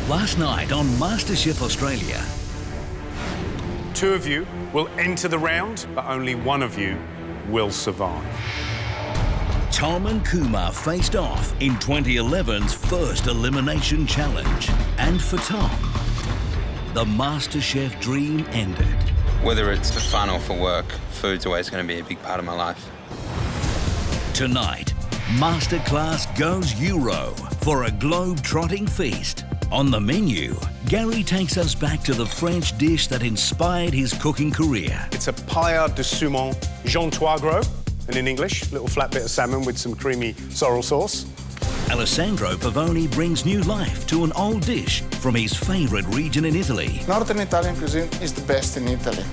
Last night on MasterChef Australia. 2 of you will enter the round, but only 1 of you will survive. Tom and Kumar faced off in 2011's first elimination challenge. And for Tom, the MasterChef dream ended. Whether it's for fun or for work, food's always going to be a big part of my life. Tonight, Masterclass goes Euro for a globe-trotting feast. On the menu, Gary takes us back to the French dish that inspired his cooking career. It's a paella de saumon Jean Trois Gros, and in English, a little flat bit of salmon with some creamy sorrel sauce. Alessandro Pavoni brings new life to an old dish from his favourite region in Italy. Northern Italian cuisine is the best in Italy.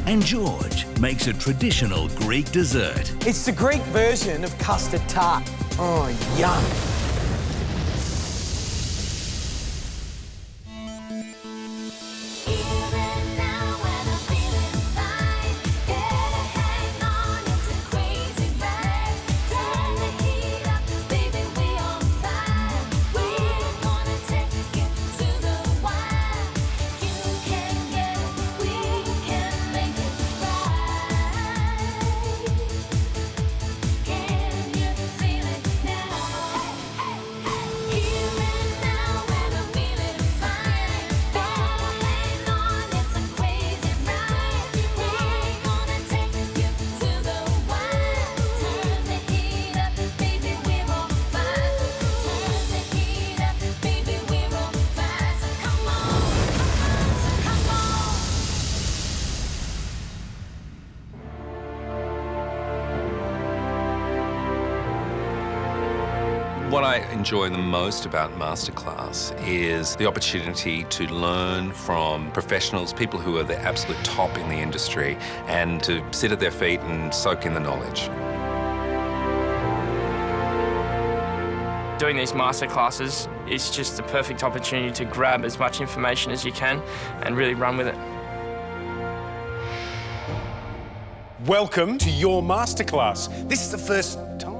And George makes a traditional Greek dessert. It's the Greek version of custard tart. Oh, yum. What I enjoy the most about Masterclass is the opportunity to learn from professionals, people who are the absolute top in the industry, and to sit at their feet and soak in the knowledge. Doing these masterclasses is just the perfect opportunity to grab as much information as you can and really run with it. Welcome to your masterclass. This is the first time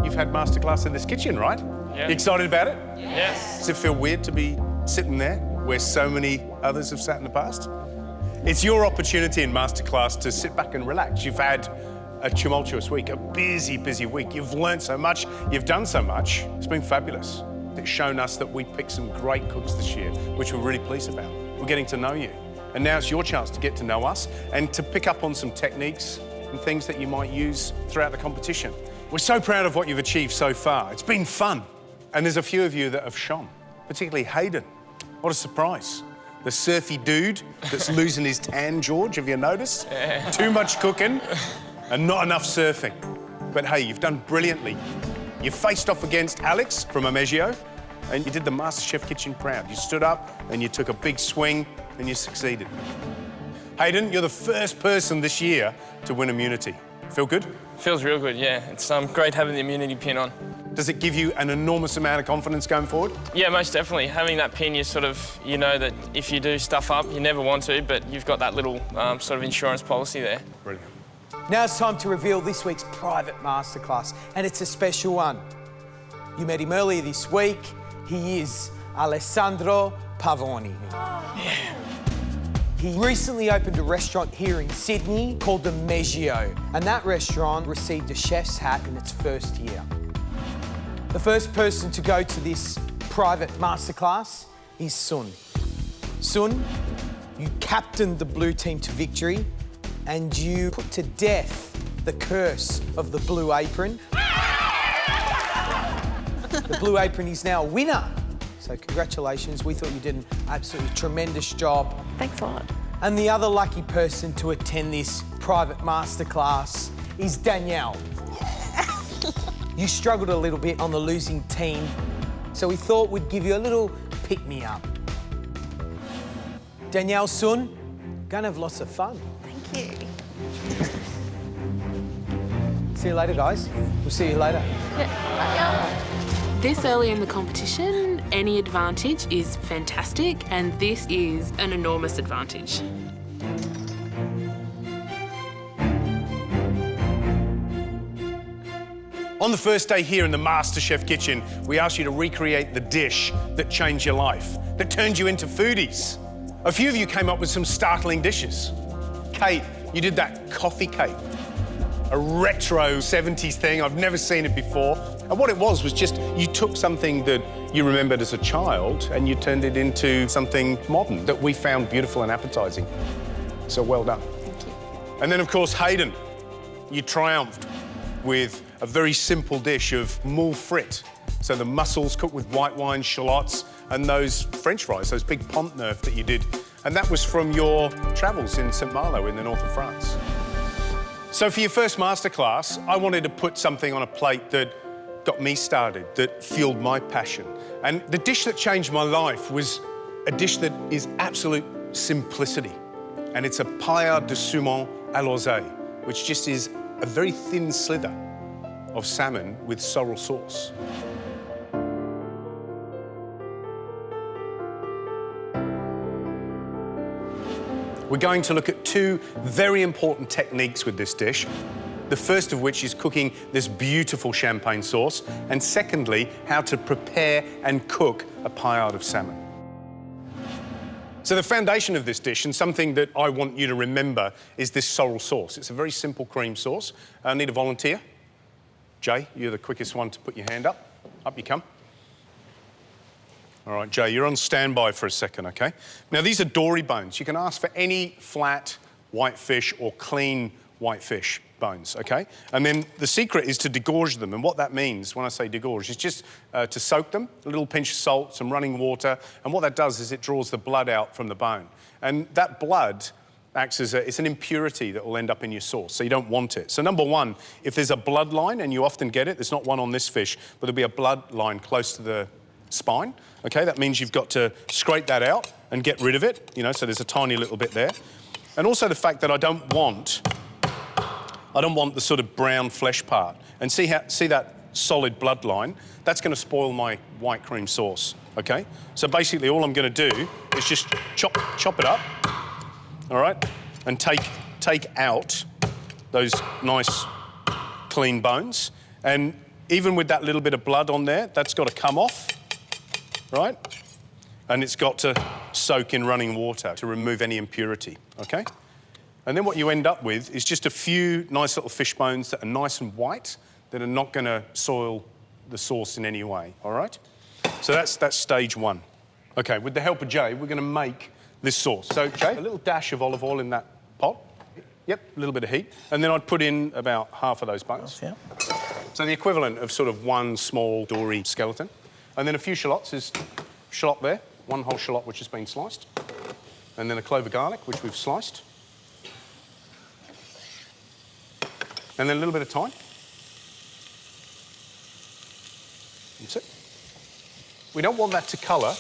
you've had masterclass in this kitchen, right? Yeah. You excited about it? Yes. Does it feel weird to be sitting there where so many others have sat in the past? It's your opportunity in masterclass to sit back and relax. You've had a tumultuous week, a busy, busy week. You've learned so much, you've done so much. It's been fabulous. It's shown us that we picked some great cooks this year, which we're really pleased about. We're getting to know you. And now it's your chance to get to know us and to pick up on some techniques and things that you might use throughout the competition. We're so proud of what you've achieved so far. It's been fun. And there's a few of you that have shone, particularly Hayden. What a surprise. The surfy dude that's losing his tan, George, have you noticed? Yeah. Too much cooking and not enough surfing. But hey, you've done brilliantly. You faced off against Alex from Amegio and you did the MasterChef kitchen proud. You stood up and you took a big swing and you succeeded. Hayden, you're the first person this year to win immunity. Feel good? Feels real good, yeah. It's great having the immunity pin on. Does it give you an enormous amount of confidence going forward? Yeah, most definitely. Having that pin, you know that if you do stuff up, you never want to, but you've got that little sort of insurance policy there. Brilliant. Now it's time to reveal this week's private masterclass, and it's a special one. You met him earlier this week. He is Alessandro Pavoni. Yeah. He recently opened a restaurant here in Sydney called the Amegio, and that restaurant received a chef's hat in its first year. The first person to go to this private masterclass is Sun. Sun, you captained the blue team to victory and you put to death the curse of the blue apron. The blue apron is now a winner. So congratulations, we thought you did an absolutely tremendous job. Thanks a lot. And the other lucky person to attend this private masterclass is Danielle. You struggled a little bit on the losing team, so we thought we'd give you a little pick-me-up. Danielle, Sun, gonna have lots of fun. Thank you. See you later, guys. We'll see you later. This early in the competition, any advantage is fantastic, and this is an enormous advantage. On the first day here in the MasterChef kitchen, we asked you to recreate the dish that changed your life, that turned you into foodies. A few of you came up with some startling dishes. Kate, you did that coffee cake. A retro 70s thing, I've never seen it before. And what it was just, you took something that you remembered as a child and you turned it into something modern that we found beautiful and appetizing. So well done. Thank you. And then, of course, Hayden, you triumphed with a very simple dish of moule frites. So the mussels cooked with white wine, shallots, and those French fries, those big pont neuf that you did. And that was from your travels in St. Malo in the north of France. So for your first masterclass, I wanted to put something on a plate that got me started, that fueled my passion. And the dish that changed my life was a dish that is absolute simplicity. And it's a paella de saumon à l'oseille, which just is a very thin slither of salmon with sorrel sauce. We're going to look at two very important techniques with this dish. The first of which is cooking this beautiful champagne sauce, and secondly, how to prepare and cook a paella of salmon. So the foundation of this dish, and something that I want you to remember, is this sorrel sauce. It's a very simple cream sauce. I need a volunteer. Jay, you're the quickest one to put your hand up. Up you come. All right, Jay, you're on standby for a second, okay? Now, these are dory bones. You can ask for any flat white fish or clean white fish bones, okay? And then the secret is to degorge them. And what that means, when I say degorge, is just to soak them, a little pinch of salt, some running water. And what that does is it draws the blood out from the bone. And that blood acts as it's an impurity that will end up in your sauce, so you don't want it. So number one, if there's a bloodline, and you often get it, there's not one on this fish, but there'll be a bloodline close to the spine, okay? That means you've got to scrape that out and get rid of it, you know, so there's a tiny little bit there. And also the fact that I don't want the sort of brown flesh part. And see that solid bloodline? That's going to spoil my white cream sauce, okay? So basically all I'm going to do is just chop it up, all right? And take out those nice clean bones. And even with that little bit of blood on there, that's got to come off, right? And it's got to soak in running water to remove any impurity, okay? And then what you end up with is just a few nice little fish bones that are nice and white, that are not going to soil the sauce in any way, all right? So that's stage one. Okay, with the help of Jay, we're going to make this sauce. So, Jay, a little dash of olive oil in that pot. Yep, a little bit of heat. And then I'd put in about half of those bones. Yeah. So the equivalent of sort of one small dory skeleton. And then a few shallots. Is shallot there, one whole shallot which has been sliced. And then a clove of garlic, which we've sliced. And then a little bit of thyme. That's it. We don't want that to colour,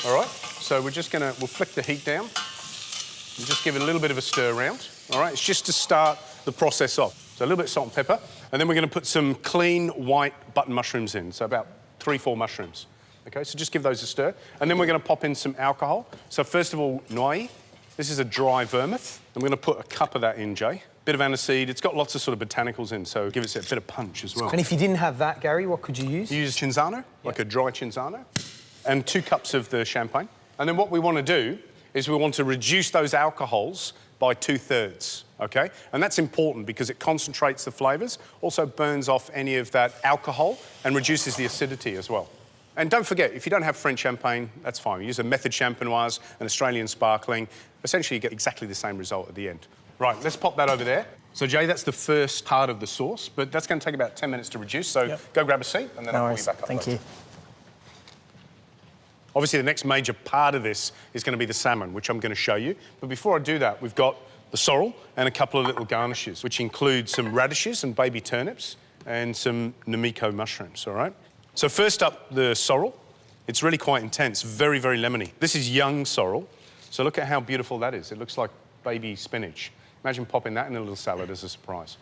all right? So we'll flick the heat down and just give it a little bit of a stir around, all right? It's just to start the process off. So a little bit of salt and pepper, and then we're going to put some clean white button mushrooms in, so about 3-4 mushrooms. Okay, so just give those a stir. And then we're going to pop in some alcohol. So first of all, noy. This is a dry vermouth. I'm going to put a cup of that in, Jay. Bit of aniseed. It's got lots of sort of botanicals in, so give it a bit of punch as well. And if you didn't have that, Gary, what could you use? Use Cinzano, like a dry Cinzano, and 2 cups of the champagne. And then what we want to do is we want to reduce those alcohols by 2/3, okay? And that's important because it concentrates the flavours, also burns off any of that alcohol and reduces the acidity as well. And don't forget, if you don't have French champagne, that's fine. We use a Method Champenoise, an Australian sparkling. Essentially, you get exactly the same result at the end. Right, let's pop that over there. So, Jay, that's the first part of the sauce, but that's going to take about 10 minutes to reduce, so go grab a seat, and then I'll pull you back up. Thank you. Obviously, the next major part of this is going to be the salmon, which I'm going to show you. But before I do that, we've got the sorrel and a couple of little garnishes, which include some radishes and baby turnips and some Namiko mushrooms, all right? So first up, the sorrel. It's really quite intense, very, very lemony. This is young sorrel, so look at how beautiful that is. It looks like baby spinach. Imagine popping that in a little salad as a surprise.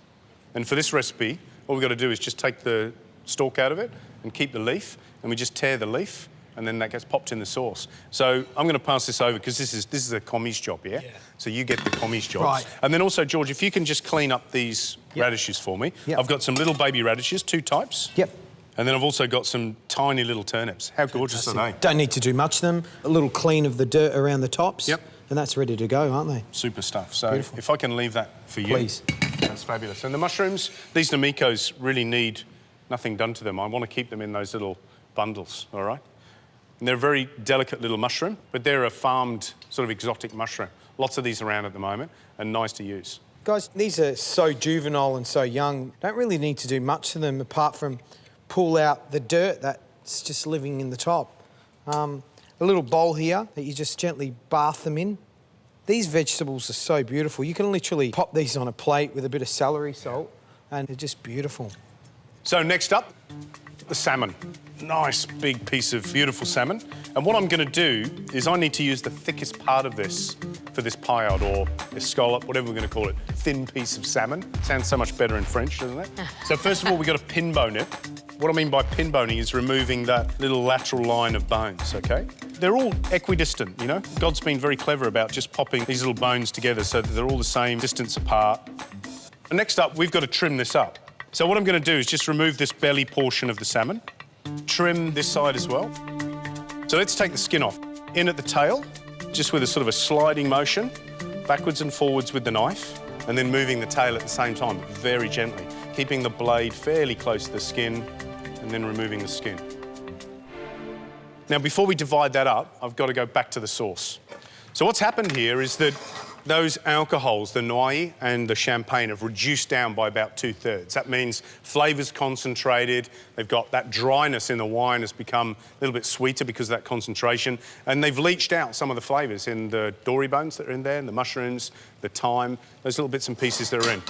And for this recipe, all we've got to do is just take the stalk out of it and keep the leaf, and we just tear the leaf, and then that gets popped in the sauce. So I'm going to pass this over because this is a commie's job, yeah? So you get the commie's job. Right. And then also, George, if you can just clean up these radishes for me. I've got some little baby radishes, 2 types. And then I've also got some tiny little turnips. How gorgeous are they? Don't need to do much of them. A little clean of the dirt around the tops. And that's ready to go, aren't they? Super stuff. So Beautiful. if I can leave that for you. Please. That's fabulous. And the mushrooms, these Namikos really need nothing done to them. I want to keep them in those little bundles, all right? And they're a very delicate little mushroom, but they're a farmed sort of exotic mushroom. Lots of these around at the moment and nice to use. Guys, These are so juvenile and so young. Don't really need to do much to them apart from pull out the dirt that's just living in the top. A little bowl here that you just gently bath them in. These vegetables are so beautiful. You can literally pop these on a plate with a bit of celery salt and they're just beautiful. So next up, the salmon. Nice big piece of beautiful salmon. And what I'm going to do is I need to use the thickest part of this for this paillard or escalope, whatever we're going to call it. Thin piece of salmon. Sounds so much better in French, doesn't it? So first of all, we've got to pin bone it. What I mean by pin boning is removing that little lateral line of bones, OK? They're all equidistant, you know? God's been very clever about just popping these little bones together so that they're all the same distance apart. And next up, we've got to trim this up. So what I'm going to do is just remove this belly portion of the salmon, trim this side as well. So let's take the skin off. In at the tail, just with a sort of a sliding motion, backwards and forwards with the knife, and then moving the tail at the same time, very gently, keeping the blade fairly close to the skin, and then removing the skin. Now, before we divide that up, I've got to go back to the sauce. So what's happened here is that those alcohols, the noyer and the champagne, have reduced down by about 2/3. That means flavour's concentrated, they've got that dryness in the wine has become a little bit sweeter because of that concentration, and they've leached out some of the flavours in the dory bones that are in there, and the mushrooms, the thyme, those little bits and pieces that are in.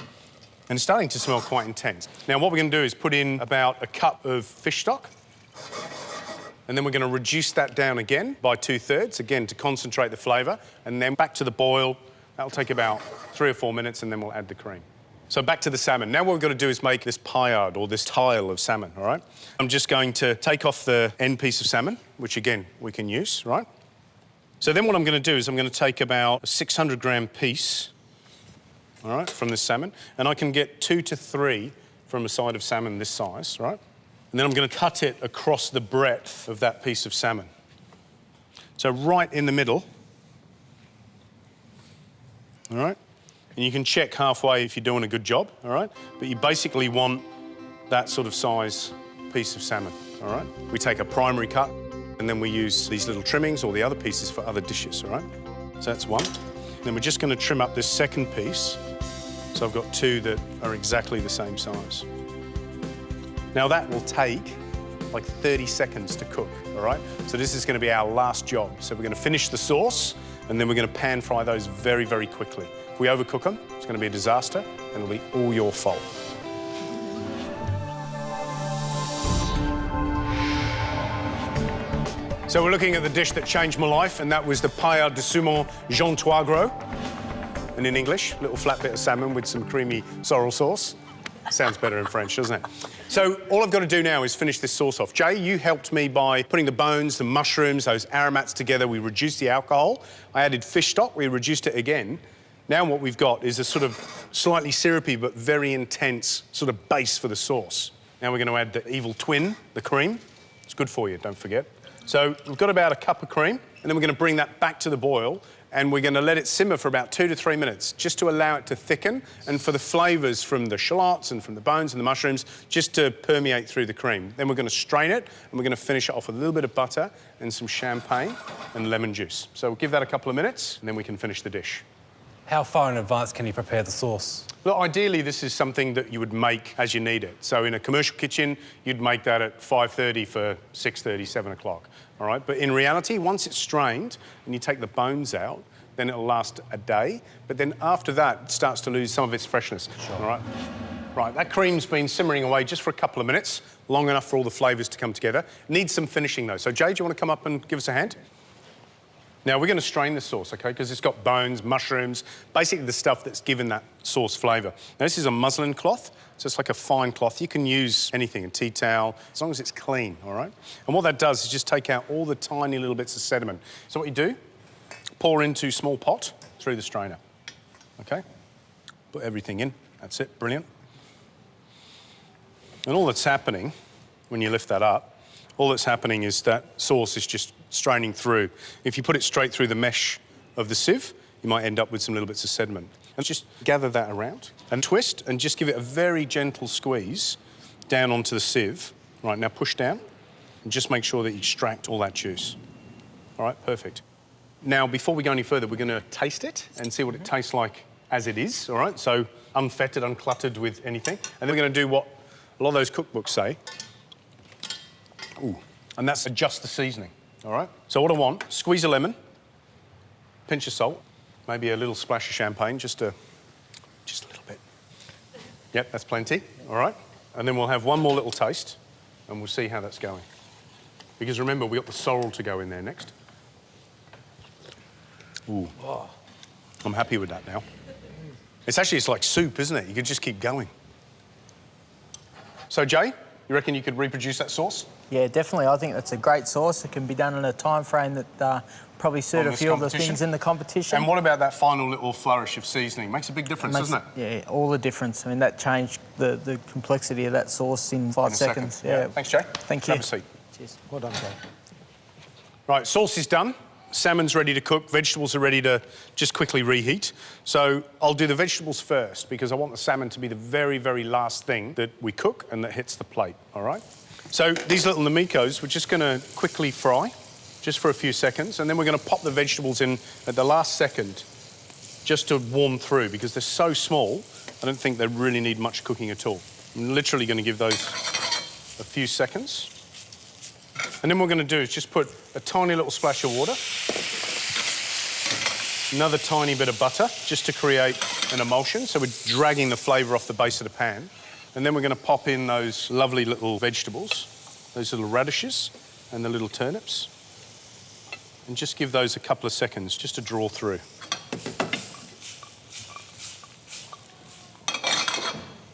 And it's starting to smell quite intense. Now, what we're going to do is put in about a cup of fish stock, and then we're going to reduce that down again by 2/3, again, to concentrate the flavour, and then back to the boil. That'll take about 3 or 4 minutes, and then we'll add the cream. So back to the salmon. Now what we've got to do is make this paillard, or this tile of salmon, all right? I'm just going to take off the end piece of salmon, which, again, we can use, right? So then what I'm going to do is I'm going to take about a 600-gram piece, all right, from this salmon, and I can get 2 to 3 from a side of salmon this size, right? And then I'm going to cut it across the breadth of that piece of salmon. So right in the middle, all right? And you can check halfway if you're doing a good job, all right? But you basically want that sort of size piece of salmon, all right? We take a primary cut, and then we use these little trimmings or the other pieces for other dishes, all right? So that's one. Then we're just going to trim up this second piece. So I've got 2 that are exactly the same size. Now that will take like 30 seconds to cook, all right? So this is going to be our last job. So we're going to finish the sauce, and then we're going to pan fry those very, very quickly. If we overcook them, it's going to be a disaster, and it'll be all your fault. So we're looking at the dish that changed my life, and that was the paillard de saumon Jean Trois Gros. And in English, a little flat bit of salmon with some creamy sorrel sauce. Sounds better in French, doesn't it? So all I've got to do now is finish this sauce off. Jay, you helped me by putting the bones, the mushrooms, those aromats together. We reduced the alcohol. I added fish stock. We reduced it again. Now what we've got is a sort of slightly syrupy but very intense sort of base for the sauce. Now we're going to add the evil twin, the cream. It's good for you, don't forget. So we've got about a cup of cream, and then we're going to bring that back to the boil, and we're going to let it simmer for about 2 to 3 minutes, just to allow it to thicken, and for the flavours from the shallots and from the bones and the mushrooms just to permeate through the cream. Then we're going to strain it, and we're going to finish it off with a little bit of butter and some champagne and lemon juice. So we'll give that a couple of minutes, and then we can finish the dish. How far in advance can you prepare the sauce? Well, ideally, this is something that you would make as you need it. So in a commercial kitchen, you'd make that at 5:30 for 6:30, 7 o'clock, all right? But in reality, once it's strained and you take the bones out, then it'll last a day. But then after that, it starts to lose some of its freshness, all right? Right, that cream's been simmering away just for a couple of minutes, long enough for all the flavours to come together. Needs some finishing, though. So, Jay, do you want to come up and give us a hand? Now, we're going to strain the sauce, OK, because it's got bones, mushrooms, basically the stuff that's given that sauce flavour. Now, this is a muslin cloth, so it's like a fine cloth. You can use anything, a tea towel, as long as it's clean, all right? And what that does is just take out all the tiny little bits of sediment. So what you do, pour into a small pot through the strainer, OK? Put everything in, that's it, brilliant. And all that's happening, when you lift that up, all that's happening is that sauce is just straining through. If you put it straight through the mesh of the sieve, you might end up with some little bits of sediment. And just gather that around and twist and just give it a very gentle squeeze down onto the sieve. Right, now push down and just make sure that you extract all that juice. All right, perfect. Now, before we go any further, we're going to taste it and see what it tastes like as it is, all right? So unfettered, uncluttered with anything. And then we're going to do what a lot of those cookbooks say. Ooh, and that's adjust the seasoning, all right? So what I want, squeeze a lemon, pinch of salt, maybe a little splash of champagne, just a little bit. Yep, that's plenty, all right? And then we'll have one more little taste, and we'll see how that's going. Because remember, we've got the sorrel to go in there next. Ooh, I'm happy with that now. It's like soup, isn't it? You could just keep going. So, Jay, you reckon you could reproduce that sauce? Yeah, definitely. I think that's a great sauce. It can be done in a time frame that probably suit a few of the things in the competition. And what about that final little flourish of seasoning? Makes a big difference, doesn't it? Yeah, all the difference. I mean, that changed the complexity of that sauce in 5 seconds. Yeah. Thanks, Jay. Thank you. Have a seat. Cheers. Well done, Jay. Right, sauce is done. Salmon's ready to cook. Vegetables are ready to just quickly reheat. So I'll do the vegetables first because I want the salmon to be the very, very last thing that we cook and that hits the plate, all right? So these little namikos, we're just going to quickly fry, just for a few seconds, and then we're going to pop the vegetables in at the last second just to warm through because they're so small, I don't think they really need much cooking at all. I'm literally going to give those a few seconds. And then what we're going to do is just put a tiny little splash of water, another tiny bit of butter, just to create an emulsion. So we're dragging the flavour off the base of the pan. And then we're going to pop in those lovely little vegetables, those little radishes and the little turnips. And just give those a couple of seconds just to draw through.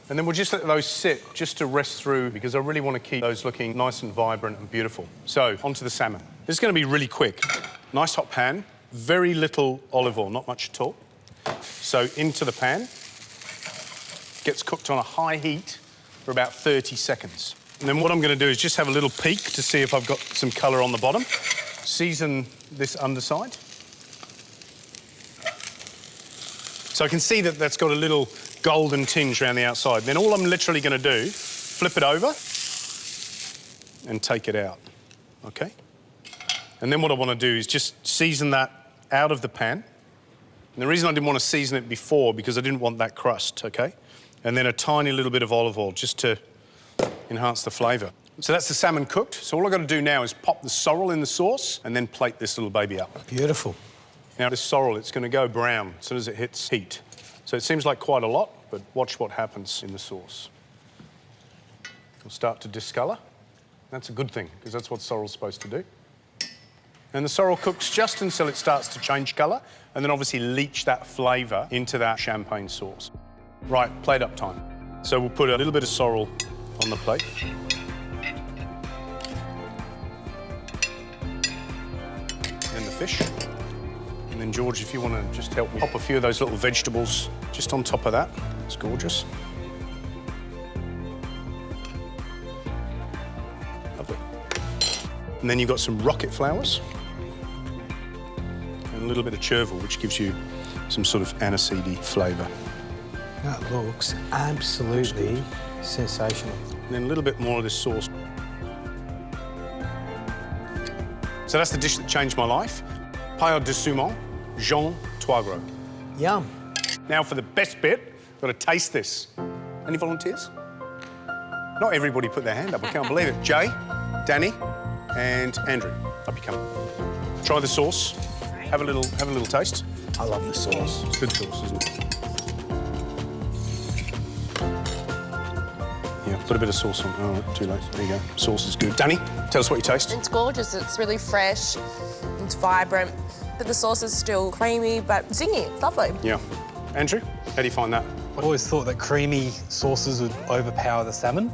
And then we'll just let those sit just to rest through because I really want to keep those looking nice and vibrant and beautiful. So, onto the salmon. This is going to be really quick. Nice hot pan, very little olive oil, not much at all. So, into the pan. Gets cooked on a high heat for about 30 seconds. And then what I'm going to do is just have a little peek to see if I've got some colour on the bottom. Season this underside. So I can see that that's got a little golden tinge around the outside. Then all I'm literally going to do, flip it over and take it out, OK? And then what I want to do is just season that out of the pan. And the reason I didn't want to season it before because I didn't want that crust, OK? And then a tiny little bit of olive oil just to enhance the flavour. So that's the salmon cooked. So all I've got to do now is pop the sorrel in the sauce and then plate this little baby up. Beautiful. Now, this sorrel, it's going to go brown as soon as it hits heat. So it seems like quite a lot, but watch what happens in the sauce. It'll start to discolour. That's a good thing, because that's what sorrel's supposed to do. And the sorrel cooks just until it starts to change colour, and then obviously leach that flavour into that champagne sauce. Right, plate up time. So we'll put a little bit of sorrel on the plate. Then the fish. And then, George, if you want to just help me pop a few of those little vegetables just on top of that. It's gorgeous. Lovely. And then you've got some rocket flowers and a little bit of chervil, which gives you some sort of aniseedy flavour. That looks absolutely sensational. And then a little bit more of this sauce. So that's the dish that changed my life. Paille de saumon, Jean Toigreau. Yum. Now for the best bit, got to taste this. Any volunteers? Not everybody put their hand up, I can't believe it. Jay, Danny, and Andrew, up you come. Try the sauce. Have a little taste. I love the sauce. It's good sauce, isn't it? Yeah, put a bit of sauce on. Oh, too late. There you go. Sauce is good. Danny, tell us what you taste. It's gorgeous. It's really fresh. It's vibrant. but the sauce is still creamy but zingy. It's lovely. Yeah. Andrew, how do you find that? I always thought that creamy sauces would overpower the salmon,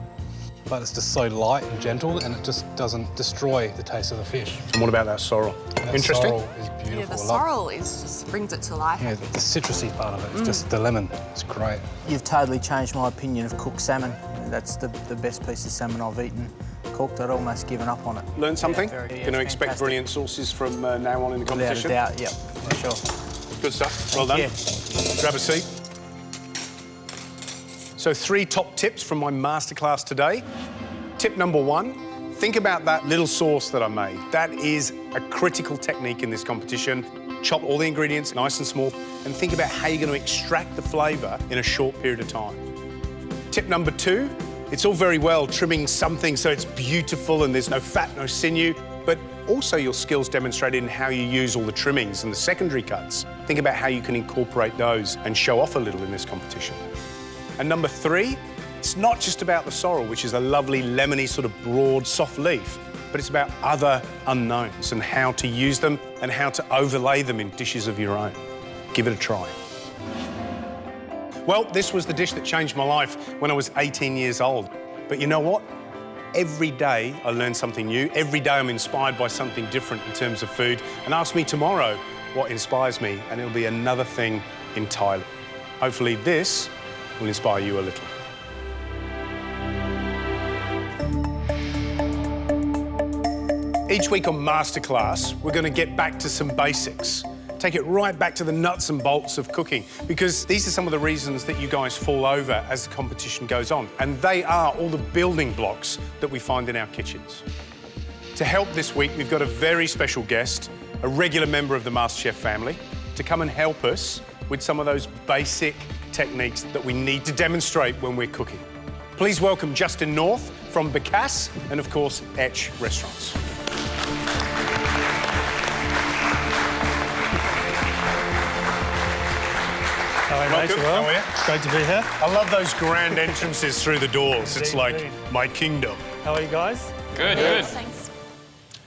but it's just so light and gentle, and it just doesn't destroy the taste of the fish. And what about that sorrel? That Interesting. sorrel is beautiful. Yeah, the sorrel just brings it to life. Yeah, the citrusy part of it, it's just the lemon. It's great. You've totally changed my opinion of cooked salmon. That's the best piece of salmon I've eaten. Cooked, I'd almost given up on it. Learn something? Yeah, Going to expect fantastic. brilliant sauces from now on in the competition? Without a doubt, yep, for sure. Good stuff. Well done. Grab a seat. So 3 top tips from my masterclass today. Tip number 1, think about that little sauce that I made. That is a critical technique in this competition. Chop all the ingredients nice and small and think about how you're going to extract the flavour in a short period of time. Tip number 2, it's all very well trimming something so it's beautiful and there's no fat, no sinew, but also your skills demonstrated in how you use all the trimmings and the secondary cuts. Think about how you can incorporate those and show off a little in this competition. And number 3, it's not just about the sorrel, which is a lovely lemony sort of broad, soft leaf, but it's about other unknowns and how to use them and how to overlay them in dishes of your own. Give it a try. Well, this was the dish that changed my life when I was 18 years old. But you know what? Every day I learn something new. Every day I'm inspired by something different in terms of food. And ask me tomorrow what inspires me, and it'll be another thing entirely. Hopefully this will inspire you a little. Each week on Masterclass, we're going to get back to some basics. Take it right back to the nuts and bolts of cooking, because these are some of the reasons that you guys fall over as the competition goes on. And they are all the building blocks that we find in our kitchens. To help this week, we've got a very special guest, a regular member of the MasterChef family, to come and help us with some of those basic techniques that we need to demonstrate when we're cooking. Please welcome Justin North from Bacchus and, of course, Etch Restaurants. Welcome. How are you? Great to be here. I love those grand entrances through the doors. It's like Indeed. my kingdom. How are you guys? Good, good. Thanks.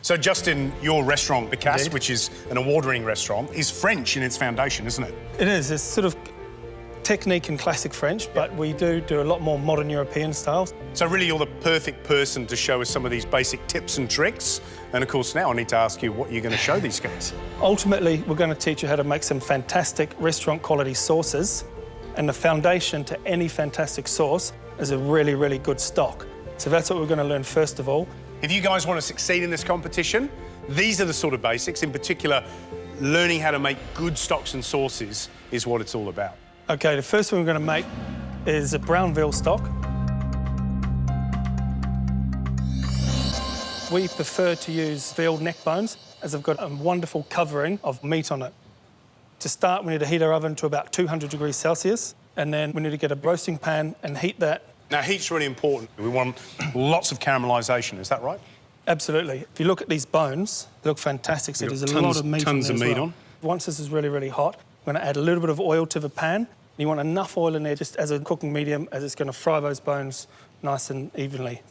So, Justin, your restaurant, Bacchus, Indeed. which is an award-winning restaurant, is French in its foundation, isn't it? It is. It's sort of technique and classic French, but we do a lot more modern European styles. So really, you're the perfect person to show us some of these basic tips and tricks. And of course, now I need to ask you what you're going to show these guys. Ultimately, we're going to teach you how to make some fantastic restaurant quality sauces. And the foundation to any fantastic sauce is a really, really good stock. So that's what we're going to learn first of all. If you guys want to succeed in this competition, these are the sort of basics. In particular, learning how to make good stocks and sauces is what it's all about. OK, the first one we're going to make is a brown veal stock. We prefer to use veal neck bones, as they've got a wonderful covering of meat on it. To start, we need to heat our oven to about 200 degrees Celsius, and then we need to get a roasting pan and heat that. Now, heat's really important. We want lots of caramelisation, is that right? Absolutely. If you look at these bones, they look fantastic, so there's a lot of meat on tons there of as meat well. on. Once this is really, really hot, we're going to add a little bit of oil to the pan. You want enough oil in there just as a cooking medium, as it's going to fry those bones nice and evenly.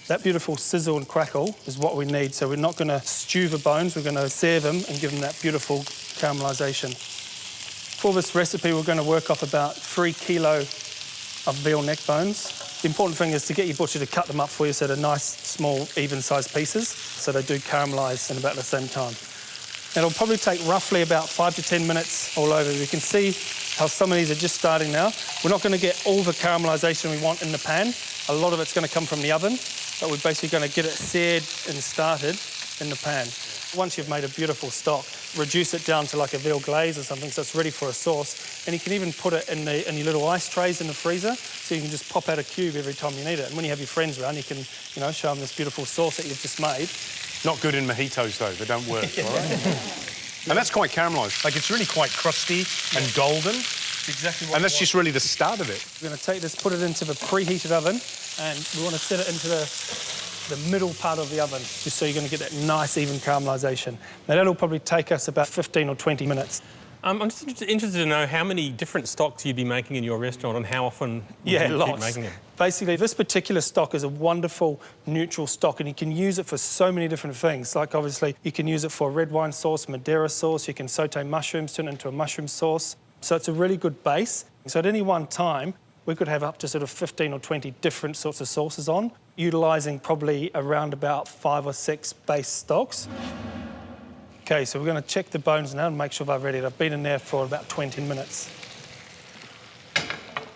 That beautiful sizzle and crackle is what we need, so we're not going to stew the bones, we're going to sear them and give them that beautiful caramelisation. For this recipe, we're going to work off about 3 kilo of veal neck bones. The important thing is to get your butcher to cut them up for you so they're nice, small, even-sized pieces, so they do caramelise in about the same time. It'll probably take roughly about 5 to 10 minutes all over. You can see how some of these are just starting now. We're not going to get all the caramelisation we want in the pan. A lot of it's going to come from the oven, but we're basically going to get it seared and started in the pan. Once you've made a beautiful stock, reduce it down to like a veal glaze or something so it's ready for a sauce. And you can even put it in your little ice trays in the freezer so you can just pop out a cube every time you need it. And when you have your friends around, you can, show them this beautiful sauce that you've just made. Not good in mojitos, though. They don't work, all right? And that's quite caramelised. Like, it's really quite crusty and golden. Exactly what and that's just really the start of it. We're going to take this, put it into the preheated oven, and we want to set it into the middle part of the oven, just so you're going to get that nice, even caramelisation. Now, that'll probably take us about 15 or 20 minutes. I'm just interested to know how many different stocks you'd be making in your restaurant and how often you keep making them. Basically, this particular stock is a wonderful neutral stock and you can use it for so many different things. Like, obviously, you can use it for red wine sauce, Madeira sauce, you can sauté mushrooms, turn it into a mushroom sauce. So it's a really good base. So at any one time, we could have up to sort of 15 or 20 different sorts of sauces on, utilising probably around about 5 or 6 base stocks. OK, so we're going to check the bones now and make sure they're ready. They've been in there for about 20 minutes.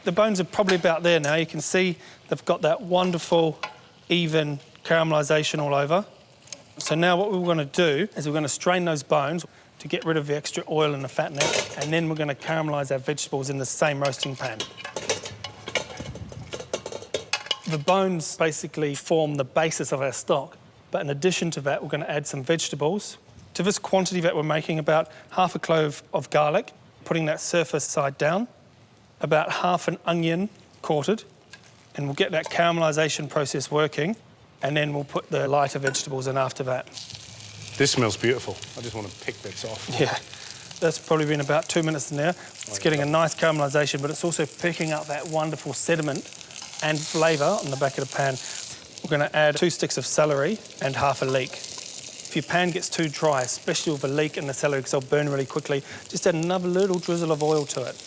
The bones are probably about there now. You can see they've got that wonderful, even caramelisation all over. So now what we're going to do is we're going to strain those bones to get rid of the extra oil and the fat in it, and then we're going to caramelise our vegetables in the same roasting pan. The bones basically form the basis of our stock, but in addition to that, we're going to add some vegetables. To this quantity that we're making, about half a clove of garlic, putting that surface side down, about half an onion quartered, and we'll get that caramelisation process working, and then we'll put the lighter vegetables in after that. This smells beautiful. I just want to pick bits off. Yeah, that's probably been about 2 minutes in there. It's getting a nice caramelisation, but it's also picking up that wonderful sediment and flavour on the back of the pan. We're going to add 2 sticks of celery and half a leek. If your pan gets too dry, especially with the leek and the celery, because they'll burn really quickly, just add another little drizzle of oil to it.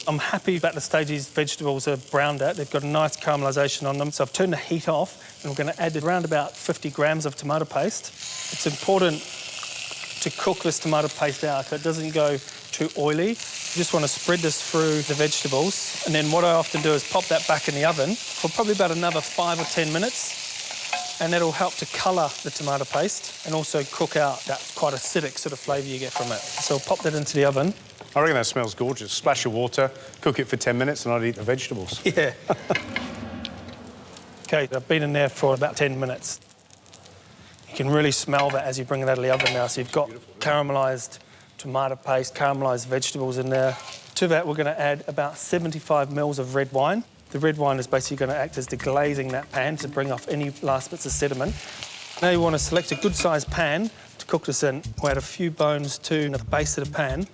I'm happy about the stage these vegetables are browned at. They've got a nice caramelisation on them. So I've turned the heat off and we're going to add around about 50 grams of tomato paste. It's important to cook this tomato paste out so it doesn't go too oily. You just want to spread this through the vegetables. And then what I often do is pop that back in the oven for probably about another 5 or 10 minutes. And that'll help to colour the tomato paste and also cook out that quite acidic sort of flavour you get from it. So I'll pop that into the oven. I reckon that smells gorgeous. Splash of water, cook it for 10 minutes and I'd eat the vegetables. Yeah. OK, I've been in there for about 10 minutes. You can really smell that as you bring it out of the oven now. So you've got caramelised tomato paste, caramelised vegetables in there. To that, we're going to add about 75 ml of red wine. The red wine is basically going to act as deglazing that pan to bring off any last bits of sediment. Now you want to select a good-sized pan to cook this in. We'll add a few bones to the base of the pan.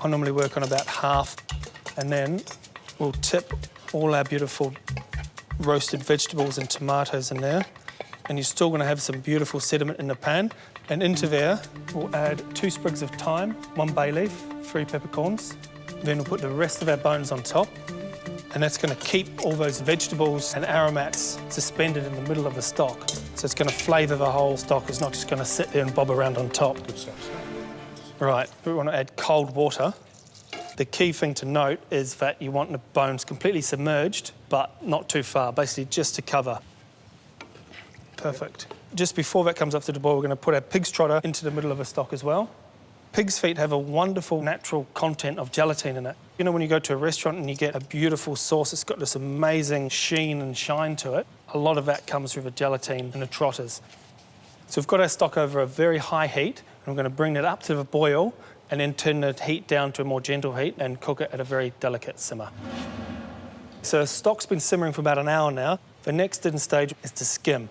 I normally work on about half, and then we'll tip all our beautiful roasted vegetables and tomatoes in there. And you're still going to have some beautiful sediment in the pan. And into there, we'll add 2 sprigs of thyme, 1 bay leaf, 3 peppercorns. Then we'll put the rest of our bones on top. And that's going to keep all those vegetables and aromats suspended in the middle of the stock. So it's going to flavour the whole stock. It's not just going to sit there and bob around on top. Good stuff. Right, we want to add cold water. The key thing to note is that you want the bones completely submerged, but not too far, basically just to cover. Perfect. Just before that comes up to the boil, we're going to put our pig's trotter into the middle of the stock as well. Pig's feet have a wonderful natural content of gelatin in it. You know, when you go to a restaurant and you get a beautiful sauce, it's got this amazing sheen and shine to it. A lot of that comes through the gelatin and the trotters. So we've got our stock over a very high heat, and we're going to bring it up to the boil and then turn the heat down to a more gentle heat and cook it at a very delicate simmer. So the stock's been simmering for about an hour now. The next stage is to skim.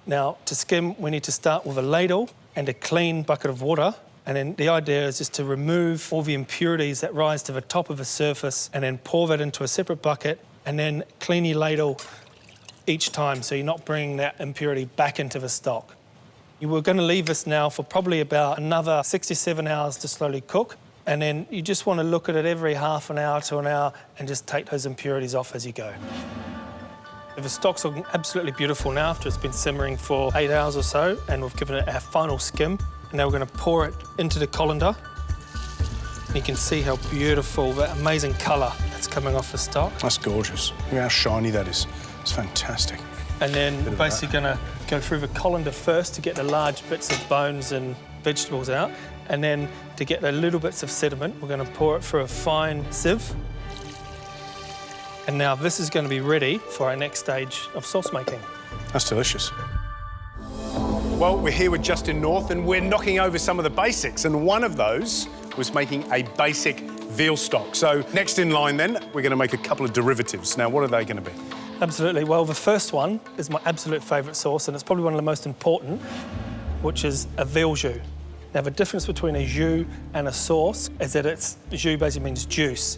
Now, to skim, we need to start with a ladle and a clean bucket of water. And then the idea is just to remove all the impurities that rise to the top of the surface and then pour that into a separate bucket and then clean your ladle each time so you're not bringing that impurity back into the stock. You were going to leave this now for probably about another 6 to 7 hours to slowly cook. And then you just want to look at it every half an hour to an hour and just take those impurities off as you go. The stock's looking absolutely beautiful now after it's been simmering for 8 hours or so, and we've given it our final skim. And now we're going to pour it into the colander. And you can see how beautiful, that amazing colour that's coming off the stock. That's gorgeous. Look how shiny that is. It's fantastic. And then we're basically going to go through the colander first to get the large bits of bones and vegetables out. And then to get the little bits of sediment, we're going to pour it through a fine sieve. And now this is going to be ready for our next stage of sauce making. That's delicious. Well, we're here with Justin North and we're knocking over some of the basics, and one of those was making a basic veal stock. So next in line then, we're going to make a couple of derivatives. Now, what are they going to be? Absolutely. Well, the first one is my absolute favourite sauce, and it's probably one of the most important, which is a veal jus. Now, the difference between a jus and a sauce is that jus basically means juice.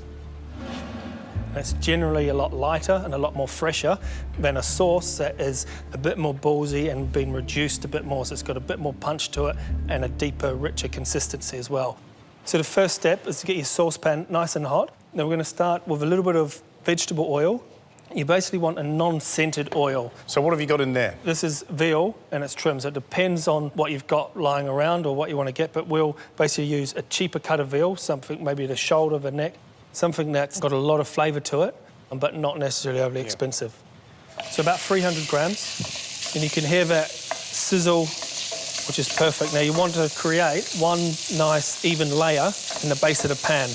It's generally a lot lighter and a lot more fresher than a sauce that is a bit more ballsy and been reduced a bit more, so it's got a bit more punch to it and a deeper, richer consistency as well. So the first step is to get your saucepan nice and hot. Then we're going to start with a little bit of vegetable oil. You basically want a non-scented oil. So what have you got in there? This is veal and it's trimmed, so it depends on what you've got lying around or what you want to get, but we'll basically use a cheaper cut of veal, something maybe the shoulder, the neck, something that's got a lot of flavour to it, but not necessarily overly expensive. So about 300 grams, and you can hear that sizzle, which is perfect. Now you want to create one nice even layer in the base of the pan.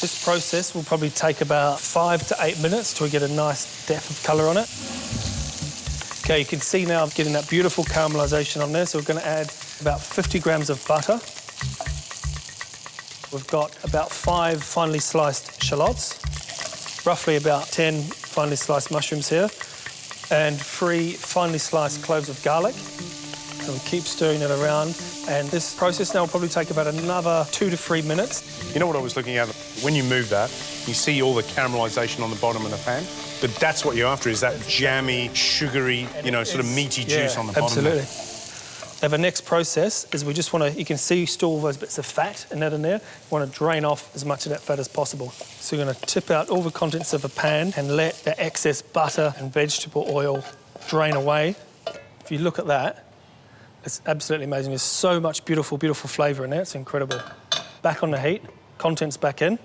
This process will probably take about 5 to 8 minutes till we get a nice depth of colour on it. Okay, you can see now I'm getting that beautiful caramelisation on there, so we're going to add about 50 grams of butter. We've got about 5 finely sliced shallots, roughly about 10 finely sliced mushrooms here, and 3 finely sliced cloves of garlic. So we keep stirring it around, and this process now will probably take about another 2 to 3 minutes. You know what I was looking at? When you move that, you see all the caramelisation on the bottom of the pan, but that's what you're after, is that jammy, sugary, you know, sort of meaty juice on the bottom. Absolutely. Now, the next process is we just want to, you can see still all those bits of fat in there. We want to drain off as much of that fat as possible. So we're going to tip out all the contents of a pan and let the excess butter and vegetable oil drain away. If you look at that, it's absolutely amazing. There's so much beautiful, beautiful flavour in there. It's incredible. Back on the heat, contents back in.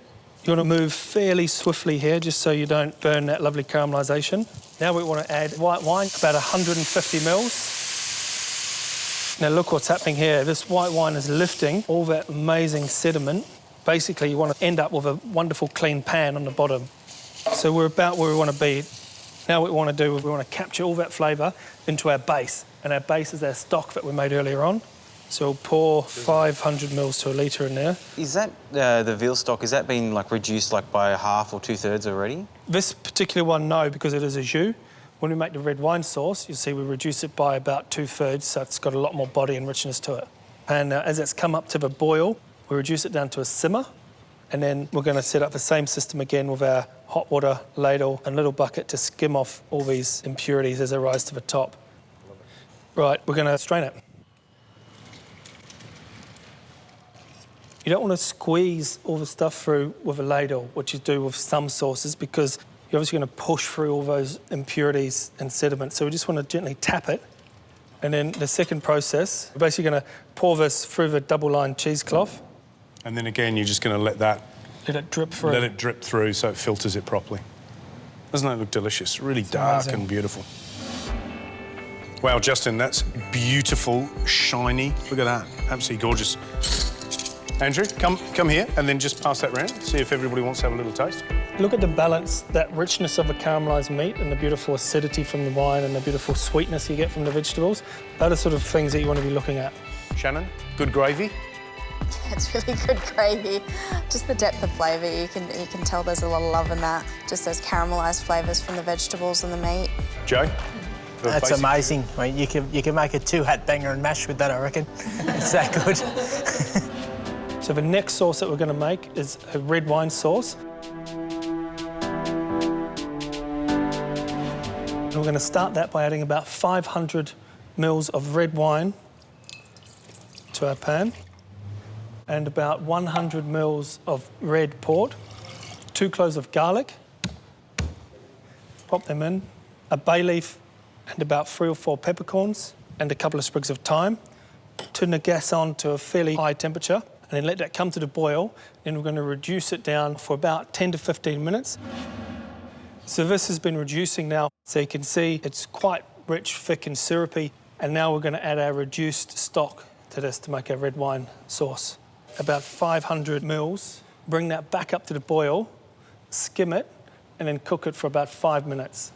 You want to move fairly swiftly here just so you don't burn that lovely caramelisation. Now we want to add white wine, about 150 mils. Now look what's happening here. This white wine is lifting all that amazing sediment. Basically, you want to end up with a wonderful clean pan on the bottom. So we're about where we want to be. Now what we want to do is we want to capture all that flavour into our base. And our base is our stock that we made earlier on. So we'll pour 500 mils to a litre in there. Is that the veal stock, is that been like reduced like by 1/2 or 2/3 already? This particular one, no, because it is a jus. When we make the red wine sauce, you'll see we reduce it by about 2/3, so it's got a lot more body and richness to it. And as it's come up to the boil, we reduce it down to a simmer, and then we're going to set up the same system again with our hot water ladle and little bucket to skim off all these impurities as they rise to the top. Right, we're going to strain it. You don't want to squeeze all the stuff through with a ladle, which you do with some sauces, because you're obviously going to push through all those impurities and sediment. So we just want to gently tap it. And then the second process, we're basically going to pour this through the double-lined cheesecloth. And then again, you're just going to let it drip through. Let it drip through so it filters it properly. Doesn't that look delicious? Really dark and beautiful. Wow, Justin, that's beautiful, shiny. Look at that, absolutely gorgeous. Andrew, come here and then just pass that round. See if everybody wants to have a little taste. Look at the balance, that richness of a caramelised meat and the beautiful acidity from the wine and the beautiful sweetness you get from the vegetables. Those are sort of things that you want to be looking at. Shannon, good gravy? It's really good gravy. Just the depth of flavour, you can tell there's a lot of love in that. Just those caramelised flavours from the vegetables and the meat. Joe? That's amazing. I mean, you can make a 2-hat banger and mash with that, I reckon. It's that good. So the next sauce that we're going to make is a red wine sauce. And we're going to start that by adding about 500 mils of red wine to our pan and about 100 mils of red port, 2 cloves of garlic, pop them in, a bay leaf and about 3 or 4 peppercorns and a couple of sprigs of thyme. Turn the gas on to a fairly high temperature and then let that come to the boil. Then we're going to reduce it down for about 10 to 15 minutes. So this has been reducing now, so you can see it's quite rich, thick and syrupy. And now we're going to add our reduced stock to this to make our red wine sauce. About 500 mils. Bring that back up to the boil, skim it, and then cook it for about 5 minutes.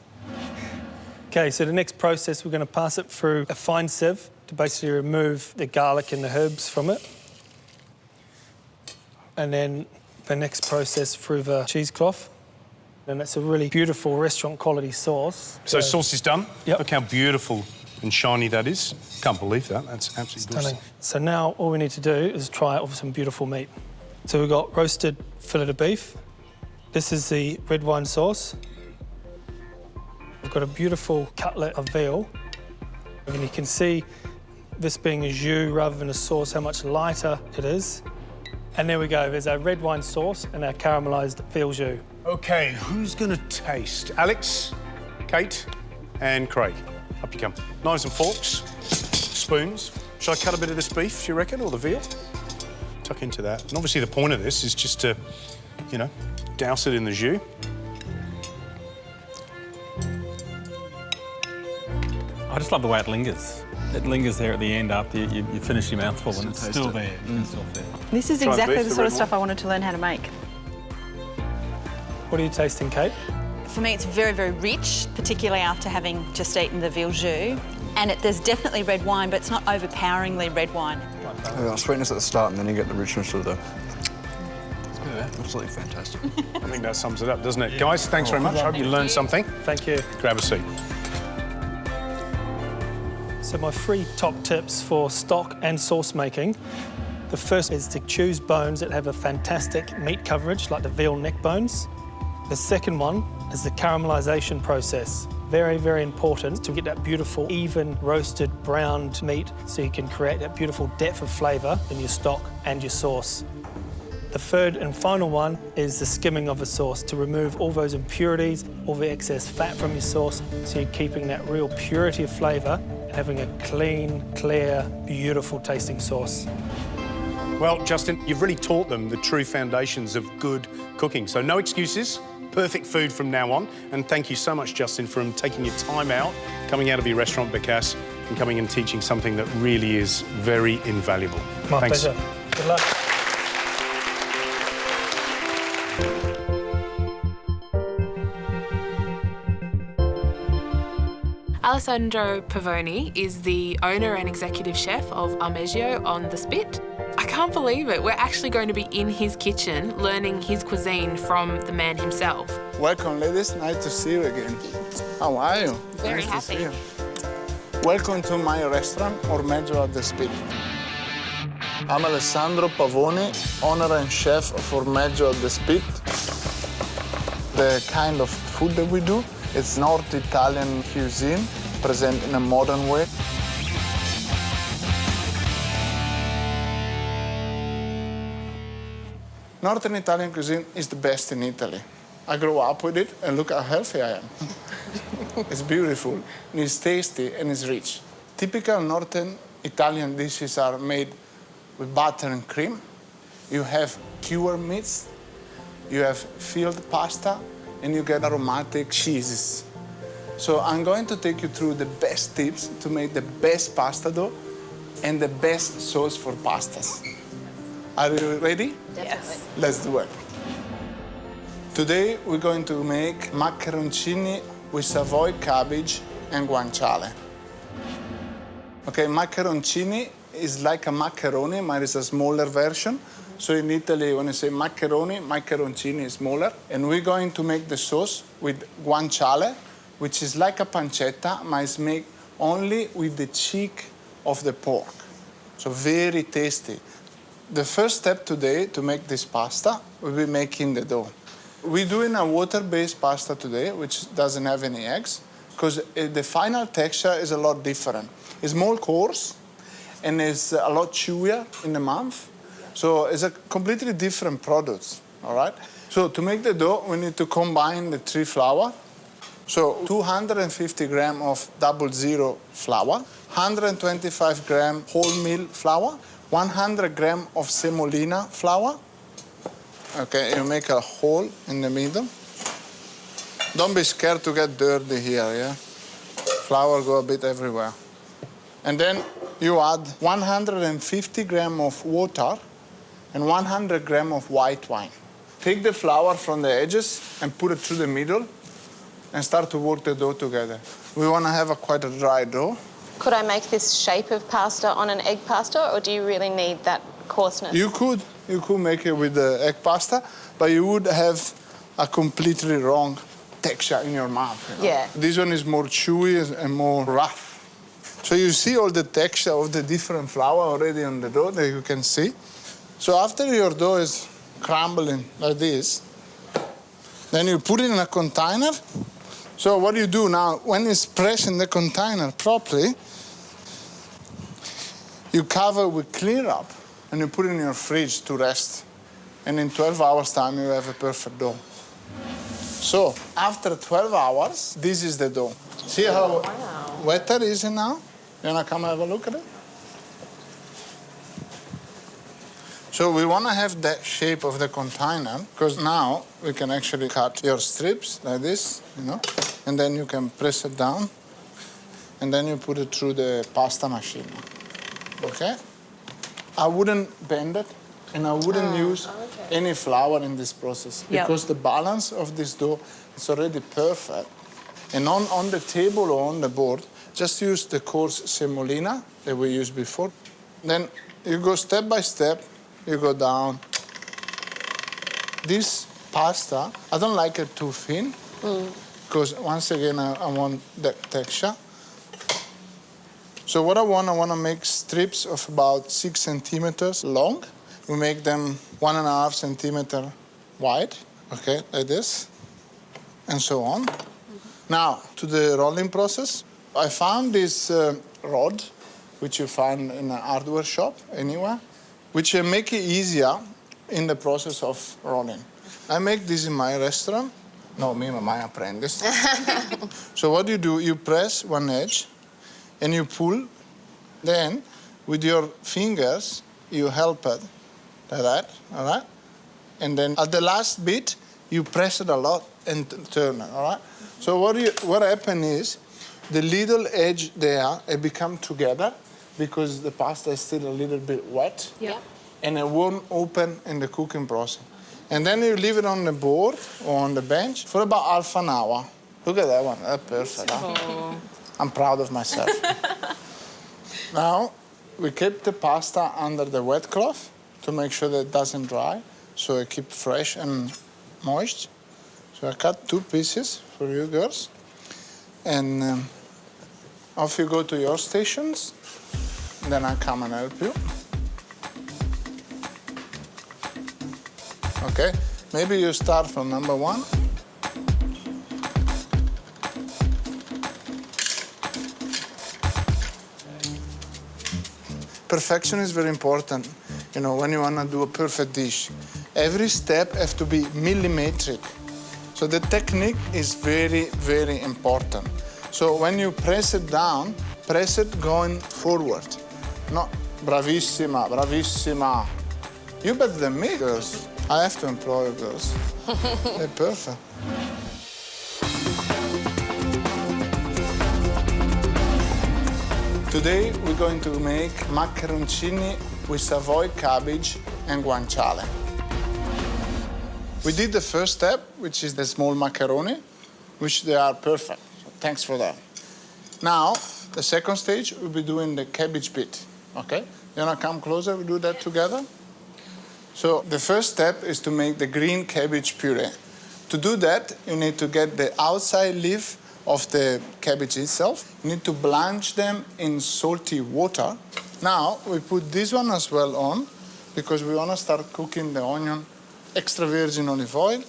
Okay, so the next process, we're going to pass it through a fine sieve to basically remove the garlic and the herbs from it. And then the next process through the cheesecloth. And it's a really beautiful restaurant quality sauce. So sauce is done? Yep. Look how beautiful and shiny that is. Can't believe that. That's absolutely Stunning. gorgeous. So now all we need to do is try it with some beautiful meat. So we've got roasted fillet of beef. This is the red wine sauce. We've got a beautiful cutlet of veal. And you can see this being a jus rather than a sauce, how much lighter it is. And there we go, there's our red wine sauce and our caramelised veal jus. OK, who's going to taste? Alex, Kate and Craig. Up you come. Knives and forks, spoons. Should I cut a bit of this beef, do you reckon, or the veal? Tuck into that. And obviously the point of this is just to, you know, douse it in the jus. I just love the way it lingers. It lingers there at the end after you finish your mouthful and it's still there. It's still there. This is exactly the sort of stuff I wanted to learn how to make. What are you tasting, Kate? For me, it's very, very rich, particularly after having just eaten the veal jus. And there's definitely red wine, but it's not overpoweringly red wine. Yeah, sweetness at the start, and then you get the richness of the... Absolutely fantastic. I think that sums it up, doesn't it? Guys, thanks very much. Hope you learned something. Thank you. Grab a seat. So my 3 top tips for stock and sauce making. The first is to choose bones that have a fantastic meat coverage, like the veal neck bones. The second one is the caramelisation process. Very, very important to get that beautiful, even roasted, browned meat so you can create that beautiful depth of flavour in your stock and your sauce. The third and final one is the skimming of the sauce to remove all those impurities, all the excess fat from your sauce, so you're keeping that real purity of flavour and having a clean, clear, beautiful tasting sauce. Well, Justin, you've really taught them the true foundations of good cooking. So no excuses, perfect food from now on. And thank you so much, Justin, for taking your time out, coming out of your restaurant, Becasse, and coming and teaching something that really is very invaluable. My Thanks. pleasure. Good luck. Alessandro Pavoni is the owner and executive chef of Armeggio on the Spit. I can't believe it. We're actually going to be in his kitchen learning his cuisine from the man himself. Welcome, ladies. Nice to see you again. How are you? Very nice happy. To see you. Welcome to my restaurant, Armeggio at the Spit. I'm Alessandro Pavoni, owner and chef of Armeggio at the Spit. The kind of food that we do, it's North Italian cuisine, present in a modern way. Northern Italian cuisine is the best in Italy. I grew up with it, and look how healthy I am. It's beautiful, and it's tasty, and it's rich. Typical Northern Italian dishes are made with butter and cream. You have cured meats, you have filled pasta, and you get aromatic cheeses. So I'm going to take you through the best tips to make the best pasta dough and the best sauce for pastas. Are you ready? Yes. Let's do it. Today we're going to make macaroncini with Savoy cabbage and guanciale. Okay, macaroncini is like a macaroni, but it's a smaller version. So in Italy, when you say macaroni, macaroncini is smaller. And we're going to make the sauce with guanciale, which is like a pancetta, but it's made only with the cheek of the pork. So very tasty. The first step today to make this pasta, we'll be making the dough. We're doing a water-based pasta today, which doesn't have any eggs, because the final texture is a lot different. It's more coarse, and it's a lot chewier in the mouth. So it's a completely different product, all right? So to make the dough, we need to combine the 3 flour. So 250 grams of 00 flour, 125 grams wholemeal flour, 100 grams of semolina flour. Okay, you make a hole in the middle. Don't be scared to get dirty here, yeah? Flour go a bit everywhere. And then you add 150 grams of water and 100 grams of white wine. Take the flour from the edges and put it through the middle and start to work the dough together. We want to have quite a dry dough. Could I make this shape of pasta on an egg pasta, or do you really need that coarseness? You could make it with the egg pasta, but you would have a completely wrong texture in your mouth. You know? Yeah. This one is more chewy and more rough. So you see all the texture of the different flour already on the dough that you can see. So after your dough is crumbling like this, then you put it in a container. So what you do now, when it's pressed in the container properly, you cover with clear wrap and you put it in your fridge to rest. And in 12 hours time, you have a perfect dough. So after 12 hours, this is the dough. See how wetter is it now? You wanna come have a look at it? So we wanna have that shape of the container, because now we can actually cut your strips like this, you know, and then you can press it down, and then you put it through the pasta machine, okay? I wouldn't bend it, and I wouldn't use any flour in this process, because the balance of this dough is already perfect. And on the table or on the board, just use the coarse semolina that we used before. Then you go step by step, you go down. This pasta, I don't like it too thin, because once again, I want that texture. So what I want to make strips of about 6 centimeters long. We make them 1.5 centimeter wide, okay, like this, and so on. Now, to the rolling process. I found this rod, which you find in a hardware shop anywhere, which make it easier in the process of rolling. I make this in my restaurant. No, me and my apprentice. So what you do, you press one edge and you pull. Then, with your fingers, you help it like that, all right? And then at the last bit, you press it a lot and turn it, all right? So what happens is, the little edge there, it become together because the pasta is still a little bit wet. Yeah. And it won't open in the cooking process. And then you leave it on the board or on the bench for about half an hour. Look at that one, that's perfect. Huh? I'm proud of myself. Now, we keep the pasta under the wet cloth to make sure that it doesn't dry, so it keeps fresh and moist. So I cut 2 pieces for you girls. And off you go to your stations. Then I come and help you. Okay, maybe you start from number 1. Perfection is very important, you know, when you want to do a perfect dish. Every step has to be millimetric. So the technique is very, very important. So when you press it down, press it going forward. No, bravissima, bravissima. You better than me, girls. I have to employ you girls. They're perfect. Today we're going to make macaroncini with Savoy cabbage and guanciale. We did the first step, which is the small macaroni, which they are perfect. So thanks for that. Now, the second stage, we'll be doing the cabbage bit, okay? You wanna come closer, we'll do that together? So the first step is to make the green cabbage puree. To do that, you need to get the outside leaf of the cabbage itself. You need to blanch them in salty water. Now, we put this one as well on, because we wanna start cooking the onion. Extra virgin olive oil.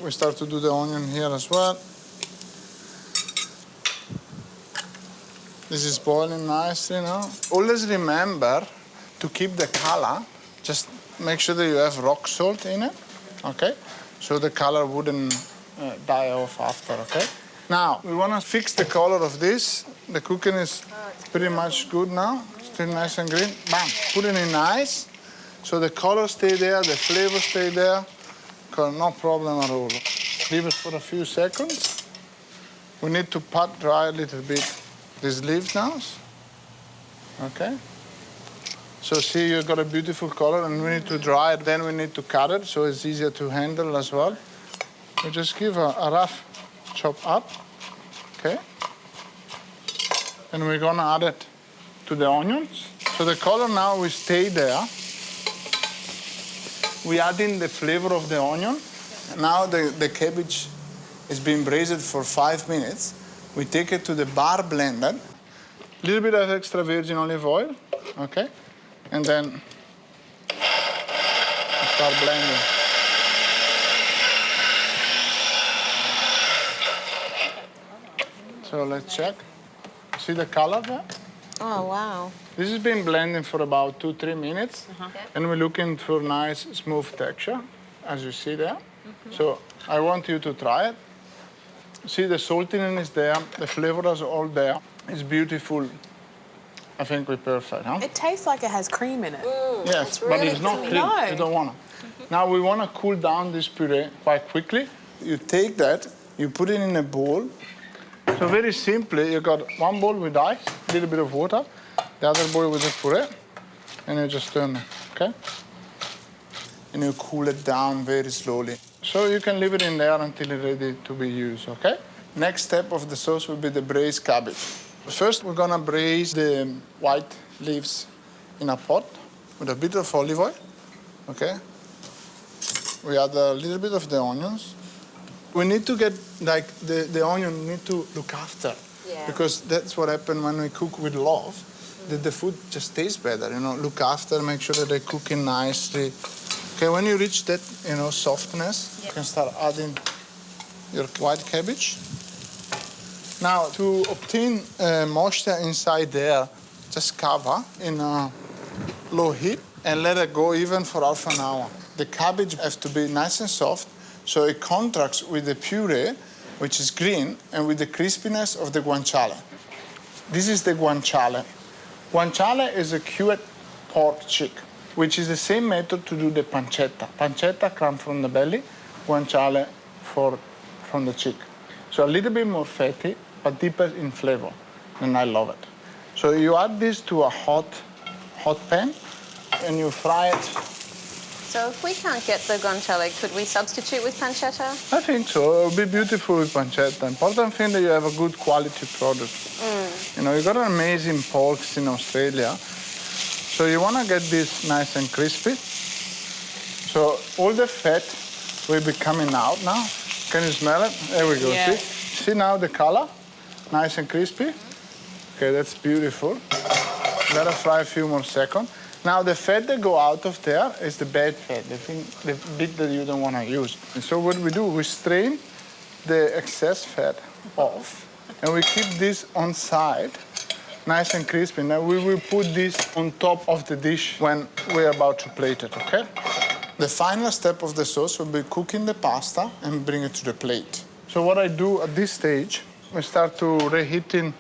We start to do the onion here as well. This is boiling nicely now. Always remember to keep the color. Just make sure that you have rock salt in it, okay? So the color wouldn't die off after, okay? Now, we want to fix the color of this. The cooking is pretty much good now. Still nice and green. Bam, put it in ice. So the color stay there, the flavor stay there. No problem at all. Leave it for a few seconds. We need to pat dry a little bit these leaves now. Okay? So see, you've got a beautiful color, and we need to dry it. Then we need to cut it, so it's easier to handle as well. We just give a rough chop up, okay? And we're gonna add it to the onions. So the color now will stay there. We add in the flavor of the onion. Now the cabbage is being braised for 5 minutes. We take it to the bar blender. A little bit of extra virgin olive oil, okay? And then start blending. So let's check. See the color there? Oh, wow. This has been blending for about 2-3 minutes. And we're looking for nice, smooth texture, as you see there. So I want you to try it. See, the saltiness is there, the flavor is all there. It's beautiful. I think we're perfect, huh? It tastes like it has cream in it. Yes, but it's not cream. No. You don't want it. Now we want to cool down this puree quite quickly. You take that, you put it in a bowl. So very simply, you got one bowl with ice, a little bit of water, the other bowl with the puree, and you just turn it, okay? And you cool it down very slowly. So you can leave it in there until it's ready to be used, okay? Next step of the sauce will be the braised cabbage. First, we're gonna braise the white leaves in a pot with a bit of olive oil, okay? We add a little bit of the onions. We need to get, like, the onion need to look after. Yeah. Because that's what happens when we cook with love, that the food just tastes better, you know? Look after, make sure that they're cooking nicely. Okay, when you reach that, you know, softness, you can start adding your white cabbage. Now, to obtain moisture inside there, just cover in a low heat and let it go even for half an hour. The cabbage has to be nice and soft, so it contracts with the puree, which is green, and with the crispiness of the guanciale. This is the guanciale. Guanciale is a cured pork cheek, which is the same method to do the pancetta. Pancetta comes from the belly, guanciale from the cheek. So a little bit more fatty, but deeper in flavor, and I love it. So you add this to a hot pan, and you fry it. So if we can't get the guanciale, could we substitute with pancetta? I think so. It'll be beautiful with pancetta. Important thing that you have a good quality product. You know, you got an amazing porks in Australia. So you want to get this nice and crispy. So all the fat will be coming out now. Can you smell it? There we go. Yeah. See now the color? Nice and crispy. Okay, that's beautiful. Let it fry a few more seconds. Now the fat that go out of there is the bad fat, the bit that you don't want to use. And so what we do, we strain the excess fat off, and we keep this on side, nice and crispy. Now we will put this on top of the dish when we're about to plate it, okay? The final step of the sauce will be cooking the pasta and bring it to the plate. So what I do at this stage, we start to reheating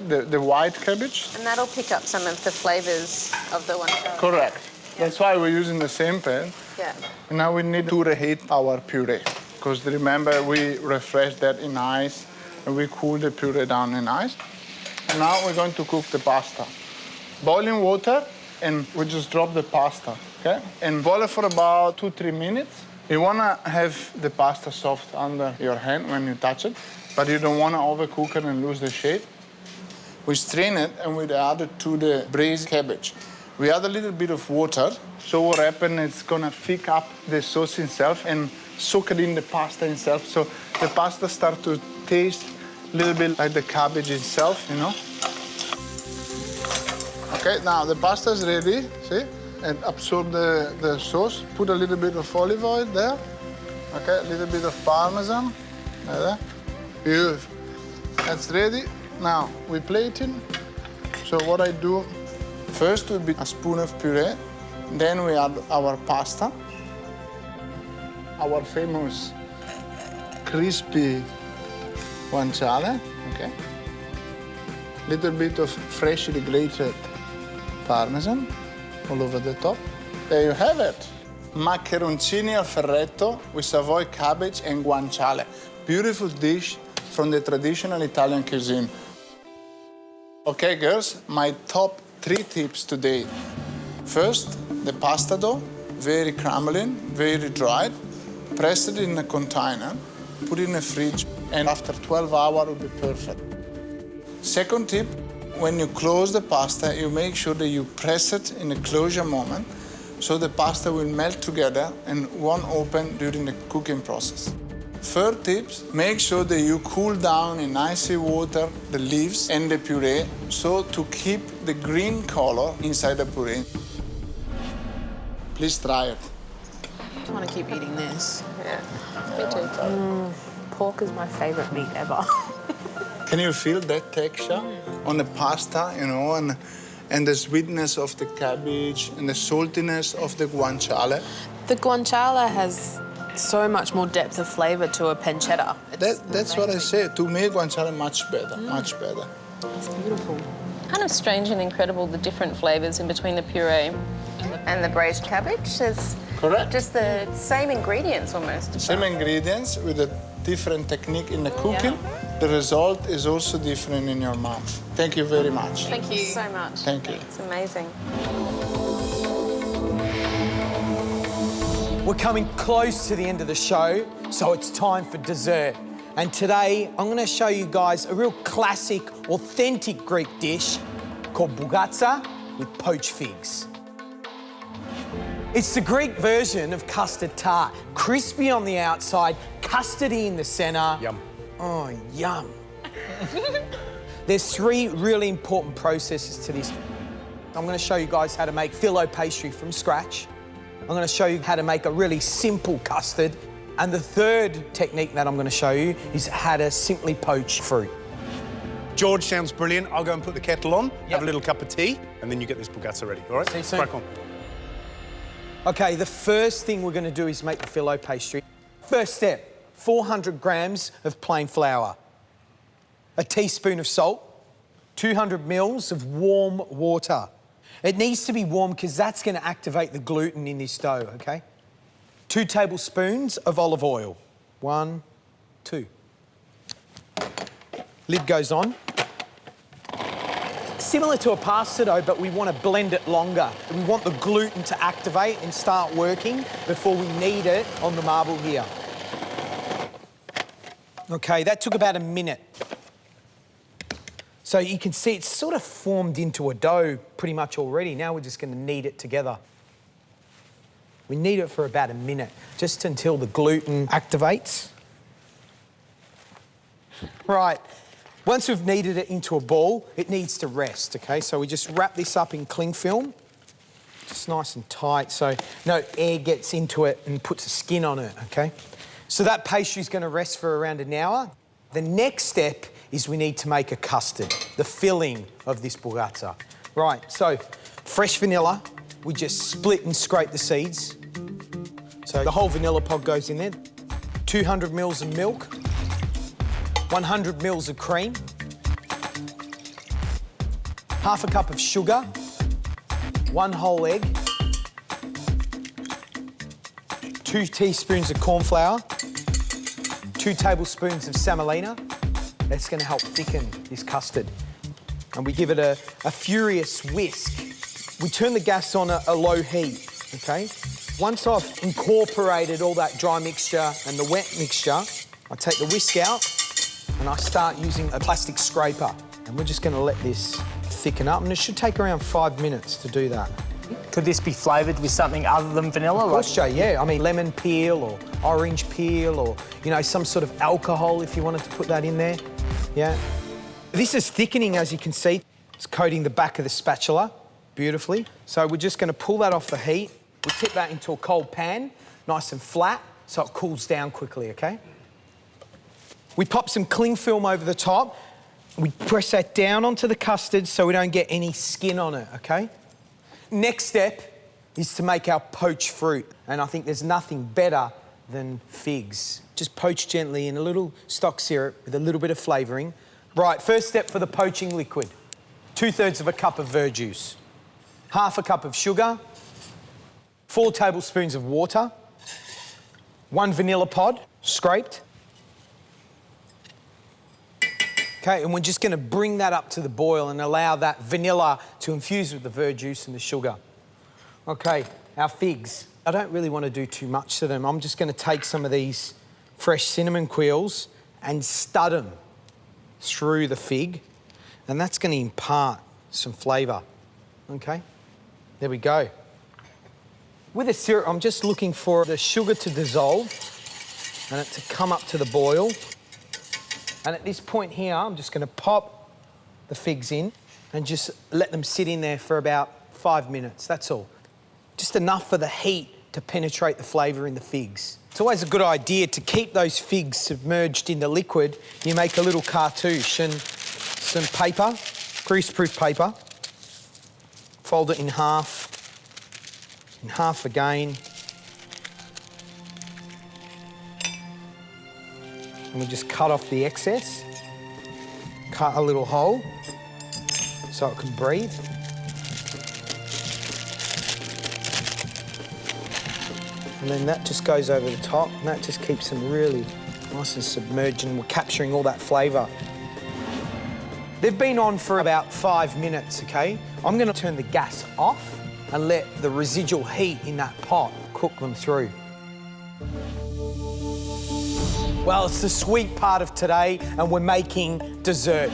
the white cabbage. And that'll pick up some of the flavors of the guanciale. Correct. Yeah. That's why we're using the same pan. Yeah. And now we need to reheat our puree. Because remember, we refresh that in ice and we cool the puree down in ice. And now we're going to cook the pasta. Boiling water, and we just drop the pasta, okay? And boil it for about 2-3 minutes. You want to have the pasta soft under your hand when you touch it, but you don't want to overcook it and lose the shape. We strain it and we add it to the braised cabbage. We add a little bit of water. So what happens, it's gonna thick up the sauce itself and soak it in the pasta itself. So the pasta starts to taste a little bit like the cabbage itself, you know? Okay, now the pasta is ready, see? And absorb the sauce. Put a little bit of olive oil there. Okay, a little bit of parmesan. There. Beautiful. That's ready. Now, we plate it. So what I do, first will be a spoon of puree, then we add our pasta, our famous crispy guanciale, okay? Little bit of freshly grated parmesan all over the top. There you have it. Macaroncini al ferretto with Savoy cabbage and guanciale. Beautiful dish from the traditional Italian cuisine. Okay, girls, my top 3 tips today. First, the pasta dough, very crumbling, very dry. Press it in a container, put it in the fridge, and after 12 hours, it will be perfect. Second tip, when you close the pasta, you make sure that you press it in the closure moment so the pasta will melt together and won't open during the cooking process. Third tips, make sure that you cool down in icy water the leaves and the puree, so to keep the green color inside the puree. Please try it. I want to keep eating this. Yeah, me too. Pork is my favourite meat ever. Can you feel that texture on the pasta, you know, and the sweetness of the cabbage and the saltiness of the guanciale? The guanciale has so much more depth of flavour to a pancetta. That's what I say. To me, guanciale much better, much better. It's beautiful. Kind of strange and incredible, the different flavours in between the puree and the braised cabbage. It's correct. Just the same ingredients almost. Same ingredients with a different technique in the cooking. The result is also different in your mouth. Thank you very much. Thank you so much. Thank you. It's amazing. We're coming close to the end of the show, so it's time for dessert. And today, I'm going to show you guys a real classic, authentic Greek dish called bougatsa with poached figs. It's the Greek version of custard tart. Crispy on the outside, custardy in the centre. Yum. Oh, yum. There's 3 really important processes to this. I'm going to show you guys how to make filo pastry from scratch. I'm going to show you how to make a really simple custard. And the third technique that I'm going to show you is how to simply poach fruit. George, sounds brilliant. I'll go and put the kettle on, have a little cup of tea, and then you get this bougatsa ready, all right? See you soon. Crack on. OK, the first thing we're going to do is make the filo pastry. First step, 400 grams of plain flour, a teaspoon of salt, 200 mils of warm water. It needs to be warm because that's going to activate the gluten in this dough, OK? 2 tablespoons of olive oil. 1, 2. Lid goes on. Similar to a pasta dough, but we want to blend it longer. We want the gluten to activate and start working before we knead it on the marble here. OK, that took about a minute. So you can see it's sort of formed into a dough pretty much already. Now we're just going to knead it together. We knead it for about a minute, just until the gluten activates. Right, once we've kneaded it into a ball, it needs to rest, OK? So we just wrap this up in cling film, just nice and tight, so no air gets into it and puts a skin on it, OK? So that pastry's going to rest for around an hour. The next step is we need to make a custard, the filling of this bougatsa. Right, so fresh vanilla, we just split and scrape the seeds. So the whole vanilla pod goes in there. 200 mils of milk, 100 mils of cream, half a cup of sugar, 1 whole egg, 2 teaspoons of corn flour, 2 tablespoons of semolina. That's going to help thicken this custard. And we give it a furious whisk. We turn the gas on a low heat, OK? Once I've incorporated all that dry mixture and the wet mixture, I take the whisk out and I start using a plastic scraper. And we're just going to let this thicken up, and it should take around 5 minutes to do that. Could this be flavoured with something other than vanilla? Of course, Jay, yeah. I mean, lemon peel or orange peel or, you know, some sort of alcohol if you wanted to put that in there. Yeah. This is thickening, as you can see. It's coating the back of the spatula beautifully. So we're just going to pull that off the heat. We tip that into a cold pan, nice and flat, so it cools down quickly, OK? We pop some cling film over the top. We press that down onto the custard so we don't get any skin on it, OK? Next step is to make our poached fruit. And I think there's nothing better than figs. Just poach gently in a little stock syrup with a little bit of flavouring. Right, first step for the poaching liquid. 2/3 of a cup of verjuice, half a cup of sugar, 4 tablespoons of water, 1 vanilla pod, scraped. OK, and we're just going to bring that up to the boil and allow that vanilla to infuse with the verjuice and the sugar. OK, our figs. I don't really want to do too much to them. I'm just going to take some of these fresh cinnamon quills and stud them through the fig, and that's going to impart some flavour. OK, there we go. With the syrup, I'm just looking for the sugar to dissolve and it to come up to the boil. And at this point here, I'm just going to pop the figs in and just let them sit in there for about 5 minutes, that's all. Just enough for the heat to penetrate the flavour in the figs. It's always a good idea to keep those figs submerged in the liquid. You make a little cartouche and some paper, greaseproof paper. Fold it in half again. And we just cut off the excess. Cut a little hole so it can breathe. And then that just goes over the top, and that just keeps them really nice and submerged, and we're capturing all that flavour. They've been on for about 5 minutes, OK? I'm going to turn the gas off and let the residual heat in that pot cook them through. Well, it's the sweet part of today, and we're making dessert.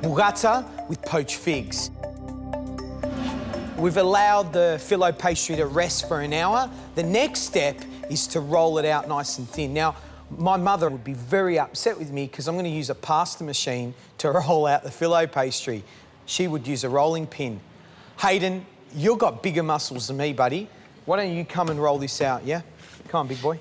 Burrata with poached figs. We've allowed the filo pastry to rest for an hour. The next step is to roll it out nice and thin. Now, my mother would be very upset with me because I'm going to use a pasta machine to roll out the filo pastry. She would use a rolling pin. Hayden, you've got bigger muscles than me, buddy. Why don't you come and roll this out, yeah? Come on, big boy.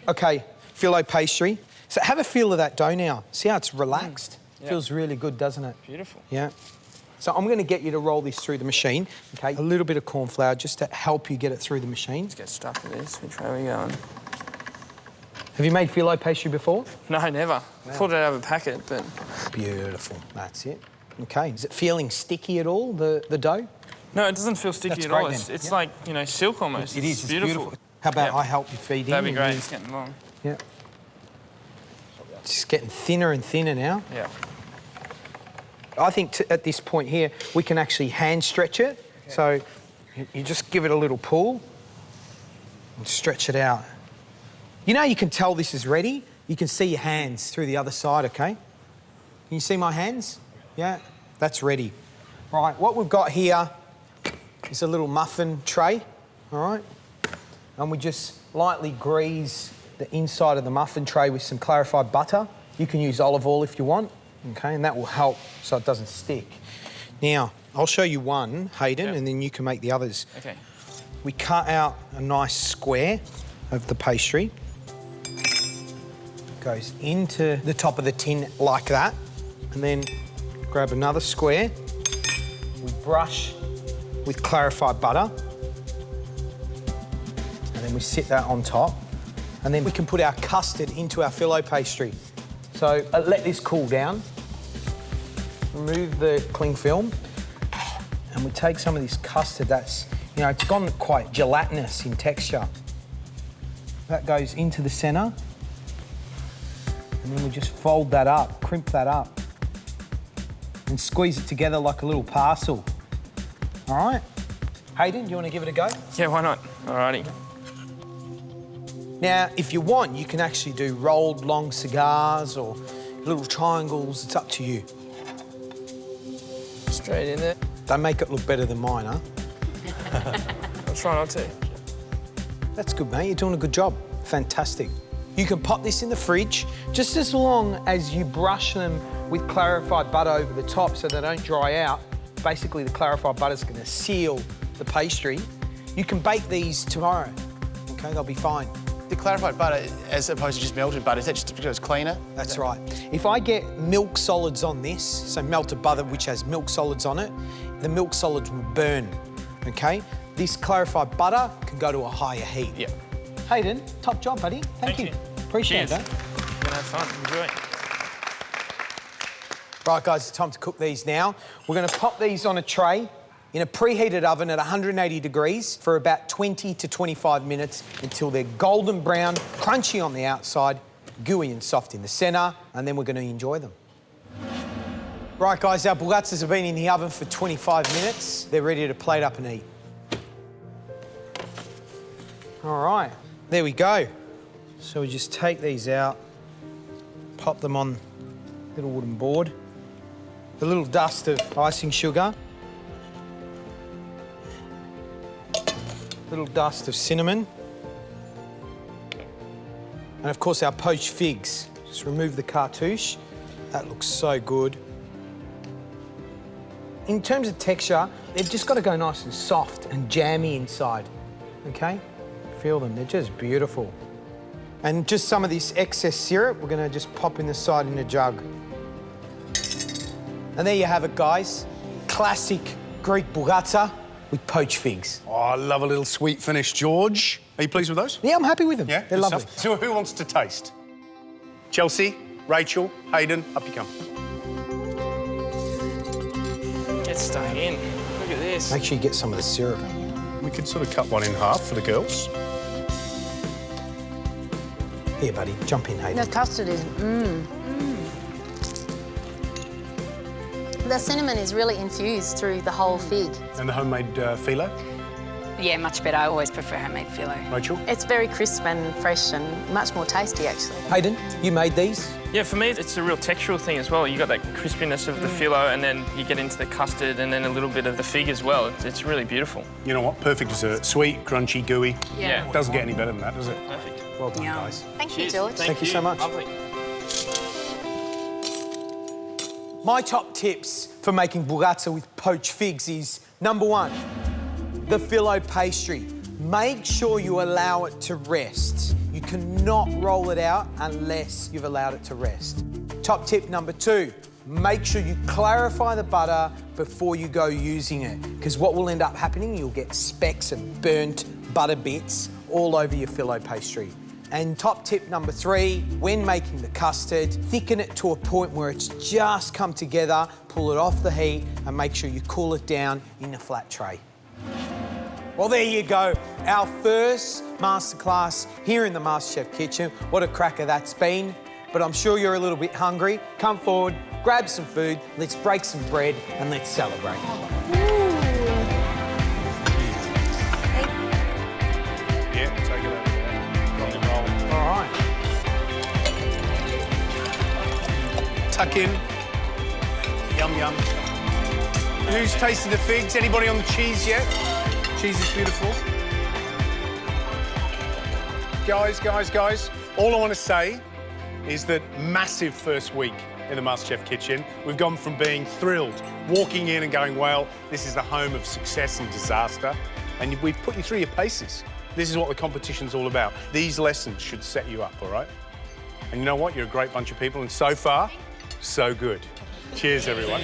OK, filo pastry. So have a feel of that dough now. See how it's relaxed? Yeah. Feels really good, doesn't it? Beautiful. Yeah. So I'm going to get you to roll this through the machine, OK? A little bit of corn flour just to help you get it through the machine. Let's get stuck with this. Which way are we going? Have you made filo pastry before? No, never. Wow. Pulled it out of a packet, but... Beautiful. That's it. OK. Is it feeling sticky at all, the dough? No, it doesn't feel sticky That's at all. great, It's then. like, you know, silk almost. It is. It's beautiful. How about I help you feed in? That'd be and great. you- It's getting long. Yeah. It's just getting thinner and thinner now. Yeah. I think at this point here, we can actually hand stretch it. Okay. So you just give it a little pull and stretch it out. You know, you can tell this is ready. You can see your hands through the other side, OK? Can you see my hands? Yeah, that's ready. Right, what we've got here is a little muffin tray, all right? And we just lightly grease the inside of the muffin tray with some clarified butter. You can use olive oil if you want, OK? And that will help so it doesn't stick. Now, I'll show you one, Hayden, and then you can make the others. OK. We cut out a nice square of the pastry. Goes into the top of the tin like that. And then grab another square. We brush with clarified butter. And then we sit that on top. And then we can put our custard into our filo pastry. So let this cool down. Remove the cling film. And we take some of this custard that's, you know, it's gone quite gelatinous in texture. That goes into the centre. And then we just fold that up, crimp that up. And squeeze it together like a little parcel. All right? Hayden, do you want to give it a go? Yeah, why not? Alrighty. Now, if you want, you can actually do rolled long cigars or little triangles. It's up to you. Straight in there. Don't make it look better than mine, huh? I'll try not to. That's good, mate. You're doing a good job. Fantastic. You can pop this in the fridge just as long as you brush them with clarified butter over the top so they don't dry out. Basically, the clarified butter is going to seal the pastry. You can bake these tomorrow. OK, they'll be fine. The clarified butter, as opposed to just melted butter, is that just because it's cleaner? That's right. If I get milk solids on this, so melted butter which has milk solids on it, the milk solids will burn, OK? This clarified butter can go to a higher heat. Yeah. Hayden, top job, buddy. Thank you. Appreciate that. We're gonna have fun. Enjoy. Right, guys, it's time to cook these now. We're going to pop these on a tray in a preheated oven at 180 degrees for about 20 to 25 minutes until they're golden brown, crunchy on the outside, gooey and soft in the centre, and then we're going to enjoy them. Right, guys, our burratas have been in the oven for 25 minutes. They're ready to plate up and eat. All right, there we go. So we just take these out, pop them on a little wooden board. A little dust of icing sugar. Little dust of cinnamon. And of course, our poached figs. Just remove the cartouche. That looks so good. In terms of texture, they've just got to go nice and soft and jammy inside, okay? Feel them, they're just beautiful. And just some of this excess syrup, we're gonna just pop in the side in a jug. And there you have it, guys. Classic Greek burrata with poached figs. Oh, I love a little sweet finish, George. Are you pleased with those? Yeah, I'm happy with them. Yeah, they're lovely. Stuff. So who wants to taste? Chelsea, Rachel, Hayden, up you come. Get stuck in. Look at this. Make sure you get some of the syrup. We could sort of cut one in half for the girls. Here, buddy, jump in, Hayden. The custard is The cinnamon is really infused through the whole fig. And the homemade filo? Yeah, much better. I always prefer homemade filo. Rachel? It's very crisp and fresh and much more tasty, actually. Hayden, you made these? Yeah, for me, it's a real textural thing as well. You got that crispiness of the filo, and then you get into the custard, and then a little bit of the fig as well. It's really beautiful. You know what? Perfect dessert. Sweet, crunchy, gooey. Yeah. Doesn't get any better than that, does it? Perfect. Well done, guys. Thank you, George. Thank you so much. Lovely. My top tips for making burrata with poached figs is, number one, the filo pastry. Make sure you allow it to rest. You cannot roll it out unless you've allowed it to rest. Top tip number two, make sure you clarify the butter before you go using it, because what will end up happening, you'll get specks of burnt butter bits all over your filo pastry. And top tip number three, when making the custard, thicken it to a point where it's just come together, pull it off the heat, and make sure you cool it down in a flat tray. Well, there you go. Our first masterclass here in the MasterChef kitchen. What a cracker that's been. But I'm sure you're a little bit hungry. Come forward, grab some food, let's break some bread, and let's celebrate. Yeah, take it over there. Roll and roll. All right. Tuck in. Yum, yum. Who's tasted the figs? Anybody on the cheese yet? Cheese is beautiful. Guys, all I want to say is that massive first week in the MasterChef kitchen. We've gone from being thrilled, walking in and going, well, this is the home of success and disaster, and we've put you through your paces. This is what the competition's all about. These lessons should set you up, all right? And you know what? You're a great bunch of people, and so far, so good. Cheers, everyone.